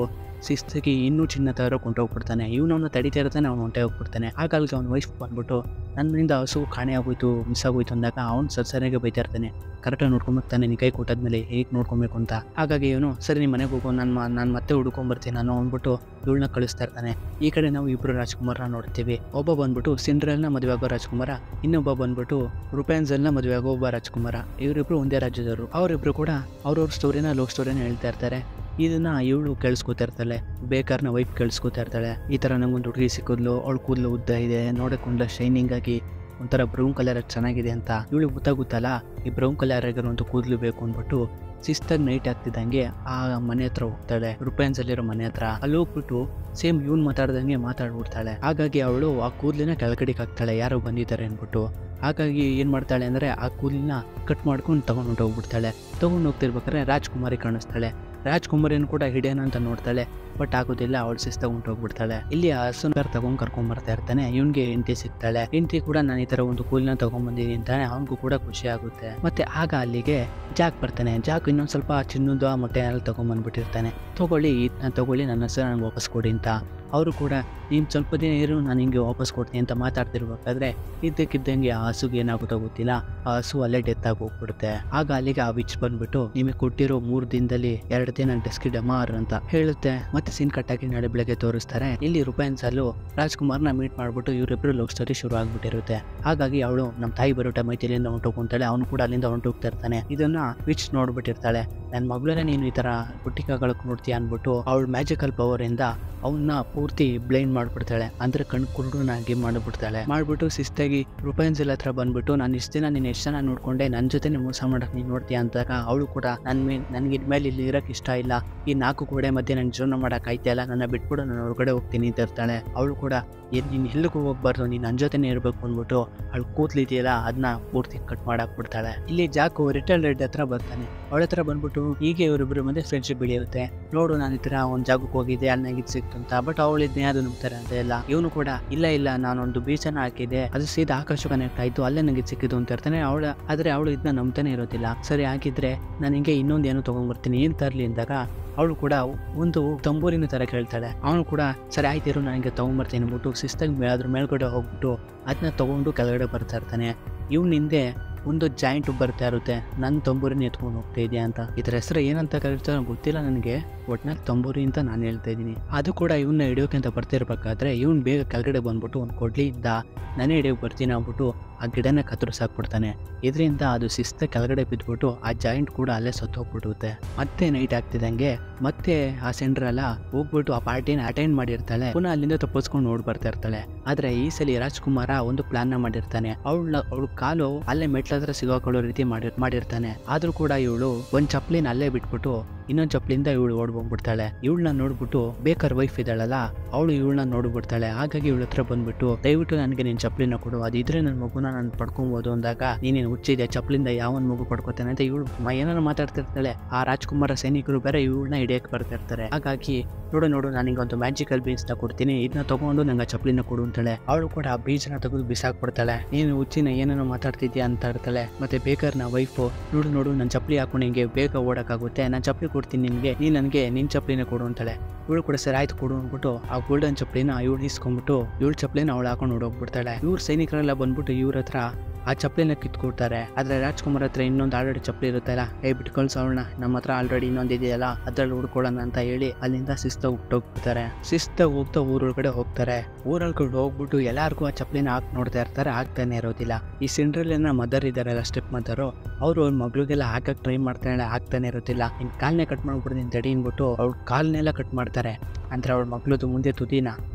ಶಿಸ್ತಿಗೆ ಇನ್ನೂ ಚಿನ್ನ ತಗರೋ ಕೊಂಡೋಗ್ಬಿಡ್ತಾನೆ. ಇವನವನ್ನ ತಡಿತಾ ಇರ್ತಾನೆ, ಅವ್ನು ಹೊಂಟೆ ಹೋಗ್ಬಿಡ್ತಾನೆ. ಹಾಗಾಗಿ ಅವ್ನ ವೈಫ್ ಬಂದ್ಬಿಟ್ಟು ನನ್ನಿಂದ ಹಸು ಕಾಣೆ ಆಗೋಯ್ತು, ಮಿಸ್ ಆಗೋಯ್ತು ಅಂದಾಗ ಅವ್ನು ಸರಿಯಾಗಿ ಬೈತಾ ಇರ್ತಾನೆ. ಕರೆಕ್ಟಾಗಿ ನೋಡ್ಕೊಂಬರ್ತಾನೆ, ನೀ ಕೈ ಕೊಟ್ಟಾದ್ಮೇಲೆ ಹೇಗೆ ನೋಡ್ಕೊಬೇಕು ಅಂತ. ಹಾಗಾಗಿ ಇವನು ಸರಿ ನಿಮ್ಮ ಮನೆಗೆ ಹೋಗೋ, ನಾನು ಮತ್ತೆ ಹುಡ್ಕೊಂಬರ್ತೀನಿ ನಾನು ಅಂದ್ಬಿಟ್ಟು ಇವಳನ್ನ ಕಳಿಸ್ತಾ ಇರ್ತಾನೆ. ಈ ಕಡೆ ನಾವು ಇಬ್ರು ರಾಜ್ಕುಮಾರ್ನ ನೋಡ್ತೀವಿ. ಒಬ್ಬ ಬಂದ್ಬಿಟ್ಟು ಸಿಂಡ್ರೆಲ್ನ ಮದುವೆ ಆಗೋ ರಾಜ್ಕುಮಾರ, ಇನ್ನೊಬ್ಬ ಬಂದ್ಬಿಟ್ಟು ರೂಪಾಯನ್ಸಲ್ನ ಮದುವೆ ಆಗೋ ಒಬ್ಬ ರಾಜ್ಕುಮಾರ. ಇವರಿಬ್ರು ಒಂದೇ ರಾಜ್ಯದವರು. ಅವರಿಬ್ರು ಕೂಡ ಅವ್ರವ್ರ ಸ್ಟೋರಿನ ಲವ್ ಸ್ಟೋರಿನ ಹೇಳ್ತಾ ಇರ್ತಾರೆ. ಇದನ್ನ ಇವಳು ಕೇಳಿಸ್ಕೊತಾ ಇರ್ತಾಳೆ. ಬೇಕರ್ನ ವೈಫ್ ಕೇಳಿಸ್ಕೊತಾ ಇರ್ತಾಳೆ. ಈ ತರ ನಂಗೊಂದು ಹುಡುಗಿ ಸಿಕ್ಕಿದ್ಲು, ಅವಳು ಕೂದಲು ಉದ್ದ ಇದೆ, ನೋಡಕೊಂಡ್ಲ ಶೈನಿಂಗ್ ಆಗಿ ಒಂಥರ ಬ್ರೌನ್ ಕಲರ್ ಚೆನ್ನಾಗಿದೆ ಅಂತ. ಇವಳಿಗೆ ಗೊತ್ತಾಗುತ್ತಲ್ಲ ಈ ಬ್ರೌನ್ ಕಲರ್ ಆಗಿರುವಂತ ಕೂದಲು ಬೇಕು ಅಂದ್ಬಿಟ್ಟು ಶಿಸ್ತಾಗಿ ನೈಟ್ ಆಗ್ತಿದ್ದಂಗೆ ಆ ಮನೆ ಹತ್ರ ಹೋಗ್ತಾಳೆ. ರೂಪಾಯನ್ಸಲ್ಲಿರೋ ಮನೆ ಹತ್ರ. ಅಲ್ಲಿ ಹೋಗ್ಬಿಟ್ಟು ಸೇಮ್ ಇವನ್ ಮಾತಾಡ್ದಂಗೆ ಮಾತಾಡ್ಬಿಡ್ತಾಳೆ. ಹಾಗಾಗಿ ಅವಳು ಆ ಕೂದಲಿನ ಕೆಳಗಡೆಗೆ ಹಾಕ್ತಾಳೆ, ಯಾರೋ ಬಂದಿದ್ದಾರೆ ಅಂದ್ಬಿಟ್ಟು. ಹಾಗಾಗಿ ಏನ್ ಮಾಡ್ತಾಳೆ ಅಂದ್ರೆ ಆ ಕೂದಲಿನ ಕಟ್ ಮಾಡ್ಕೊಂಡು ತಗೊಂಡು ಹೋಗ್ಬಿಡ್ತಾಳೆ. ತಗೊಂಡು ಹೋಗ್ತಿರ್ಬೇಕಾದ್ರೆ ರಾಜ್ಕುಮಾರಿ ಕಾಣಿಸ್ತಾಳೆ. ರಾಜ್ಕುಮಾರಿಯನ್ನು ಕೂಡ ಹಿಡಿಯೋಣ ಅಂತ ನೋಡ್ತಾಳೆ, ಬಟ್ ಆಗೋದಿಲ್ಲ. ಅವಳು ಶಿಸ್ತಾಗಿ ಹೋಗ್ಬಿಡ್ತಾಳೆ. ಇಲ್ಲಿ ಆ ಹಸುನ ಕರ್ಕೊಂಡ್ ಬರ್ತಾ ಇರ್ತಾನೆ. ಇವನ್ಗೆ ಹೆಂಡತಿ ಸಿಗ್ತಾಳೆ. ಹೆಂಡತಿ ಕೂಡ ನಾನು ಈ ತರ ಒಂದು ಕೂಲಿನ ತಗೊಂಡ್ಬಂದಿದ್ದೀನಿ ಅಂತಾನೆ. ಅವನಿಗೂ ಕೂಡ ಖುಷಿ ಆಗುತ್ತೆ. ಮತ್ತೆ ಆಗ ಅಲ್ಲಿಗೆ ಜಾಕ್ ಬರ್ತಾನೆ. ಜಾಕ್ ಇನ್ನೊಂದ್ ಸ್ವಲ್ಪ ಚಿನ್ನದ ಮೊಟ್ಟೆ ಎಲ್ಲ ತಗೊಂಡ್ಬಂದ್ಬಿಟ್ಟಿರ್ತಾನೆ. ತಗೊಳ್ಳಿ ನನ್ನ ಹಸು ನನಗೆ ವಾಪಸ್ ಕೊಡಿ ಅಂತ. ಅವರು ಕೂಡ ನೀನು ಸ್ವಲ್ಪ ದಿನ ಇರು, ನಾನು ಹಿಂಗೆ ವಾಪಸ್ ಕೊಡ್ತೀನಿ ಅಂತ ಮಾತಾಡ್ತಿರ್ಬೇಕಾದ್ರೆ ಇದ್ದಕ್ಕಿದ್ದಂಗೆ ಆ ಹಸುಗೆ ಏನಾಗುತ್ತೋ ಗೊತ್ತಿಲ್ಲ, ಆ ಹಸು ಅಲ್ಲೇ ಡೆತ್ ಆಗಿ ಹೋಗ್ಬಿಡುತ್ತೆ. ಆಗ ಅಲ್ಲಿಗೆ ಆ ವಿಚ್ ಬಂದ್ಬಿಟ್ಟು ನಿಮಗೆ ಕೊಟ್ಟಿರೋ 3 ದಿನದಲ್ಲಿ 2 ದಿನ ಡೆಸ್ಕಿ ಡಮಾರ್ ಅಂತ ಹೇಳುತ್ತೆ. ಮತ್ತೆ ಮತ್ತೆ ಸೀನ್ ಕಟ್ಟಾಗಿ ನಾಳೆ ಬೆಳಗ್ಗೆ ತೋರಿಸ್ತಾರೆ. ಇಲ್ಲಿ ರೂಪಾಯಿನ್ಸಲ್ಲು ರಾಜ್ಕುಮಾರ್ನ ಮೀಟ್ ಮಾಡ್ಬಿಟ್ಟು ಇವರಿಬ್ರು ಲವ್ ಸ್ಟೋರಿ ಶುರು ಆಗ್ಬಿಟ್ಟಿರುತ್ತೆ. ಹಾಗಾಗಿ ಅವಳು ನಮ್ಮ ತಾಯಿ ಬರೋ ಮೈತಿಲಿಂದ ಹೊಂಟೋಗ್ತಾಳೆ, ಅವನು ಕೂಡ ಅಲ್ಲಿಂದ ಹೊಂಟೋಗ್ತಾ ಇರ್ತಾನೆ. ಇದನ್ನ ವಿಚ್ ನೋಡ್ಬಿಟ್ಟಿರ್ತಾಳೆ. ನನ್ನ ಮಗಳನ್ನೇ ನೀನು ಈ ತರ ಪುಟ್ಟಿಕಾಗಳಕ್ಕೆ ನೋಡ್ತೀಯ ಅನ್ಬಿಟ್ಟು ಅವಳ ಮ್ಯಾಜಿಕಲ್ ಪವರ್ ಇಂದ ಅವನ್ನ ಪೂರ್ತಿ ಬ್ಲೈಂಡ್ ಮಾಡ್ಬಿಡ್ತಾಳೆ, ಅಂದ್ರೆ ಕಣ್ ಕುರುಡನಾಗಿ ಮಾಡ್ಬಿಟ್ಟು ಶಿಸ್ತಾಗಿ ರೂಪಾಯಿನ್ಸಲ್ ಹತ್ರ ಬಂದ್ಬಿಟ್ಟು ನಾನು ಇಷ್ಟ ದಿನ ನೀನು ಎಷ್ಟು ಜನ ನೋಡ್ಕೊಂಡೆ, ನನ್ನ ಜೊತೆ ಮೋಸ ಮಾಡಕ್ ನೀನು ನೋಡ್ತೀಯ ಅಂತಾಗ ಅವಳು ಕೂಡ ನನ್ಗೆ ಇನ್ಮೇಲೆ ಇಲ್ಲಿ ಇರಕ್ ಇಷ್ಟ ಇಲ್ಲ, ಈ 4 ಗೋಡೆ ಮಧ್ಯೆ ನಂಗೆ ಜೀವನ ಮಾಡಕ್ ಆಯ್ತಲ್ಲ, ನನ್ನ ಬಿಟ್ಬಿಟ್ಟು ನಾನು ಹೊರಗಡೆ ಹೋಗ್ತೀನಿ ಅಂತ ಇರ್ತಾಳೆ. ಅವಳು ಕೂಡ ನೀನು ಎಲ್ಲಿಗೂ ಹೋಗ್ಬಾರ್ದು, ನೀನು ನನ್ನ ಜೊತೆನೇ ಇರ್ಬೇಕು ಅಂದ್ಬಿಟ್ಟು ಅವಳು ಕೂತ್ಲಿದೆಯಲ್ಲ ಅದನ್ನ ಪೂರ್ತಿ ಕಟ್ ಮಾಡಾಕ್ಬಿಡ್ತಾಳೆ. ಇಲ್ಲಿ ಜಾಕು ರಿಟಲ್ ರೆಡ್ ಹತ್ರ ಬರ್ತಾನೆ. ಅವಳ ಹತ್ರ ಬಂದ್ಬಿಟ್ಟು ಹೀಗೆ ಇವರಿಬ್ರು ಮಧ್ಯೆ ಫ್ರೆಂಡ್ಶಿಪ್ ಬೆಳೆಯುತ್ತೆ. ನೋಡು ನಾನು ಈ ತರ ಒಂದ್ ಜಾಗಕ್ಕೆ ಹೋಗಿದ್ದೆ, ಅಲ್ಲಿ ಸಿಕ್ತು ಅಂತ. ಬಟ್ ಅವಳು ಇದನ್ನೇ ಅದು ನಂಬ್ತಾರೆ ಅಂತ ಎಲ್ಲ. ಇವನು ಕೂಡ ಇಲ್ಲ ನಾನೊಂದು ಬೀಚನ್ನ ಹಾಕಿದ್ದೆ, ಅದು ಸೀದಾ ಆಕಾಶ ಕನೆಕ್ಟ್ ಆಯ್ತು, ಅಲ್ಲೇ ನನಗೆ ಸಿಕ್ಕಿದ್ದು ಅಂತ ಇರ್ತಾನೆ. ಆದ್ರೆ ಅವಳು ಇದನ್ನ ನಂಬ್ತಾನೆ ಇರೋದಿಲ್ಲ. ಸರಿ ಹಾಕಿದ್ರೆ ನಾನು ಹಿಂಗೆ ಇನ್ನೊಂದೇನು ತಗೊಂಡ್ಬರ್ತೀನಿ, ಏನ್ ತರ್ಲಿ ಅಂದಾಗ ಅವಳು ಕೂಡ ಒಂದು ತಂಬೂರಿನ ತರ ಕೇಳ್ತಾಳೆ. ಅವನು ಕೂಡ ಸರಿ ಆಯ್ತಿರು ನನಗೆ ತಗೊಂಡ್ಬರ್ತೀನಿ ಅಂದ್ಬಿಟ್ಟು ಶಿಸ್ತಾಗಿ ಅದ್ರ ಮೇಲ್ಗಡೆ ಹೋಗ್ಬಿಟ್ಟು ಅದನ್ನ ತಗೊಂಡು ಕೆಳಗಡೆ ಬರ್ತಾ ಇರ್ತಾನೆ. ಇವ್ನ ಹಿಂದೆ ಒಂದು ಜಾಯಿಂಟ್ ಬರ್ತಾ ಇರುತ್ತೆ, ನನ್ನ ತಂಬೂರಿನ ಎತ್ಕೊಂಡು ಹೋಗ್ತಾ ಇದೆಯಾ ಅಂತ. ಇದರ ಹೆಸರು ಏನಂತ ಕರೀತಾರೆ ಗೊತ್ತಿಲ್ಲ ನನಗೆ, ಒಟ್ನಲ್ಲಿ ತಂಬೂರಿ ಅಂತ ನಾನು ಹೇಳ್ತಾ ಇದ್ದೀನಿ. ಅದು ಕೂಡ ಇವನ್ನ ಹಿಡಿಯೋಕೆ ಅಂತ ಬರ್ತಿರ್ಬೇಕಾದ್ರೆ ಇವ್ನು ಬೇಗ ಕೆಳಗಡೆ ಬಂದ್ಬಿಟ್ಟು ಒಂದು ಕೊಡ್ಲಿಯಿಂದ ನಾನೇ ಹಿಡಿಯೋಕೆ ಬರ್ತೀನಿ ಅಂದ್ಬಿಟ್ಟು ಆ ಗಿಡನ ಕತ್ತರಿಸಾಕ್ಬಿಡ್ತಾನೆ. ಇದರಿಂದ ಅದು ಶಿಸ್ತ ಕೆಳಗಡೆ ಬಿದ್ಬಿಟ್ಟು ಆ ಜಾಯಿಂಟ್ ಕೂಡ ಅಲ್ಲೇ ಸತ್ತೋಗ್ಬಿಡುತ್ತೆ. ಮತ್ತೆ ನೈಟ್ ಆಗ್ತಿದಂಗೆ ಮತ್ತೆ ಆ ಸೆಂಡ್ರಲ್ಲ ಹೋಗ್ಬಿಟ್ಟು ಆ ಪಾರ್ಟಿನ ಅಟೆಂಡ್ ಮಾಡಿರ್ತಾಳೆ. ಪುನಃ ಅಲ್ಲಿಂದ ತಪ್ಪಿಸ್ಕೊಂಡು ಓಡ್ ಬರ್ತಾ ಇರ್ತಾಳೆ. ಆದ್ರೆ ಈ ಸಲ ರಾಜ್ಕುಮಾರ ಒಂದು ಪ್ಲಾನ್ ನ ಮಾಡಿರ್ತಾನೆ. ಅವಳ ಕಾಲು ಅಲ್ಲೇ ಮೆಟ್ಲತ್ರ ಸಿಗೋಕೊಳ್ಳೋ ರೀತಿ ಮಾಡಿರ್ತಾನೆ. ಆದ್ರೂ ಕೂಡ ಇವಳು ಒಂದ್ ಚಪ್ಲಿನ ಅಲ್ಲೇ ಬಿಟ್ಬಿಟ್ಟು ಇನ್ನೊಂದ್ ಚಪ್ಲಿಂದ ಇವಳು ಓಡ್ಬಂದ್ಬಿಡ್ತಾಳೆ. ಇವಳನ್ನ ನೋಡ್ಬಿಟ್ಟು ಬೇಕರ್ ವೈಫ್ ಇದ್ದಾಳಲ್ಲ ಅವಳು ಇವಳನ್ನ ನೋಡ್ಬಿಡ್ತಾಳೆ. ಹಾಗಾಗಿ ಇವಳ ಹತ್ರ ಬಂದ್ಬಿಟ್ಟು ದಯವಿಟ್ಟು ನನಗೆ ನಿನ್ ಚಪ್ಲಿನ ಕೊಡು, ಅದಿದ್ರೆ ನನ್ನ ಮಗುನ ನಾನು ಪಡ್ಕೊಬಹುದು ಅಂದಾಗ ನೀನೇನು ಹುಚ್ಚಿದೆ, ಚಪ್ಲಿಂದ ಯಾವನ್ ಮಗು ಪಡ್ಕೋತಾನೆ ಅಂತ ಇವಳು ಏನಾರು ಮಾತಾಡ್ತಿರ್ತಾಳೆ. ಆ ರಾಜ್ಕುಮಾರ ಸೈನಿಕರು ಬೇರೆ ಇವಳನ್ನ ಹಿಡಿಯಕ್ಕೆ ಬರ್ತಾ ಇರ್ತಾರೆ. ಹಾಗಾಗಿ ನೋಡು ನನಗೆ ಒಂದು ಮ್ಯಾಜಿಕಲ್ ಬೀನ್ಸ್ ನ ಕೊಡ್ತೀನಿ, ಇದನ್ನ ತಗೊಂಡು ನಂಗೆ ಚಪ್ಲಿನ ಕೊಡು ಅಂತಾಳೆ. ಅವಳು ಕೂಡ ಆ ಬೀಜನ ತೆಗೆದು ಬಿಸಾಕ್ಬಿಡ್ತಾಳೆ. ನೀನು ಹುಚ್ಚಿನ ಏನೇನೋ ಮಾತಾಡ್ತಿದ್ಯಾ ಅಂತ ಇರ್ತಾಳೆ. ಮತ್ತೆ ಬೇಕರ್ನ ವೈಫು ನೋಡು ನನ್ನ ಚಪ್ಲಿ ಹಾಕೊಂಡು ನಿಂಗೆ ಬೇಗ ಓಡಕ್ಕಾಗುತ್ತೆ, ನಾನು ಚಪ್ಲಿ ಕೊಡ್ತೀನಿ ನಿನ್ಗೆ, ನೀನ್ ನನಗೆ ನಿನ್ ಚಪ್ಲಿನ ಕೊಡು ಅಂತಾಳೆ. ಇವಳು ಕೂಡ ಸರಿ ಆಯ್ತು ಕೊಡು ಅಂದ್ಬಿಟ್ಟು ಆ ಗೋಲ್ಡನ್ ಚಪ್ಲಿನ ಇವಳು ಇಸ್ಕೊಂಡ್ಬಿಟ್ಟು ಇವಳು ಚಪ್ಲಿನ ಅವಳು ಹಾಕೊಂಡು ಓಡೋಗ್ಬಿಡ್ತಾಳೆ. ಇವ್ರ ಸೈನಿಕರೆಲ್ಲ ಬಂದ್ಬಿಟ್ಟು ಇವ್ರ ಹತ್ರ ಆ ಚಪ್ಲಿನ ಕಿತ್ಕೊಡ್ತಾರೆ. ಆದ್ರೆ ರಾಜ್ಕುಮಾರ್ ಹತ್ರ ಇನ್ನೊಂದು ಆಲ್ರೆಡಿ ಚಪ್ಲಿ ಇರುತ್ತಲ್ಲ, ಬಿಟ್ಟು ಕಳ್ಸೋಣ, ನಮ್ಮ ಹತ್ರ ಆಲ್ರೆಡಿ ಇನ್ನೊಂದು ಇದೆಯಲ್ಲ ಅದ್ರಲ್ಲಿ ಹುಡ್ಕೊಳ್ಳೋಣ ಅಂತ ಹೇಳಿ ಅಲ್ಲಿಂದ ಶಿಸ್ತಾಗಿ ಹೋಗ್ಬಿಡ್ತಾರೆ. ಶಿಸ್ತಾಗಿ ಹೋಗ್ತಾ ಊರೊಳಗಡೆ ಹೋಗ್ತಾರೆ. ಊರೊಳಗಡೆ ಹೋಗ್ಬಿಟ್ಟು ಎಲ್ಲಾರ್ಗೂ ಆ ಚಪ್ಲಿನ ಹಾಕಿ ನೋಡ್ತಾ ಇರ್ತಾರೆ, ಆಗ್ತಾನೆ ಇರೋದಿಲ್ಲ. ಈ ಸಿಂಡ್ರೆಲಿನ ಮದರ್ ಇದಾರಲ್ಲ, ಸ್ಟೆಪ್ ಮದರ್, ಅವ್ರು ಅವ್ರ ಮಗಳಿಗೆಲ್ಲ ಹಾಕಕ್ ಟ್ರೈ ಮಾಡ್ತಾಳೆ, ಆಗ್ತಾನೆ ಇರೋದಿಲ್ಲ. ನಿನ್ ಕಾಲ್ನೇ ಕಟ್ ಮಾಡ್ಬಿಡ್ತೀನಿ ತಡಿ ಅನ್ಬಿಟ್ಟು ಅವ್ಳ ಕಾಲ್ನೆಲ್ಲ ಕಟ್ ಮಾಡ್ತಾರೆ. ಅಂದ್ರೆ ಅವಳ ಮಗಳದು ಮುಂದೆ ತುದಿನ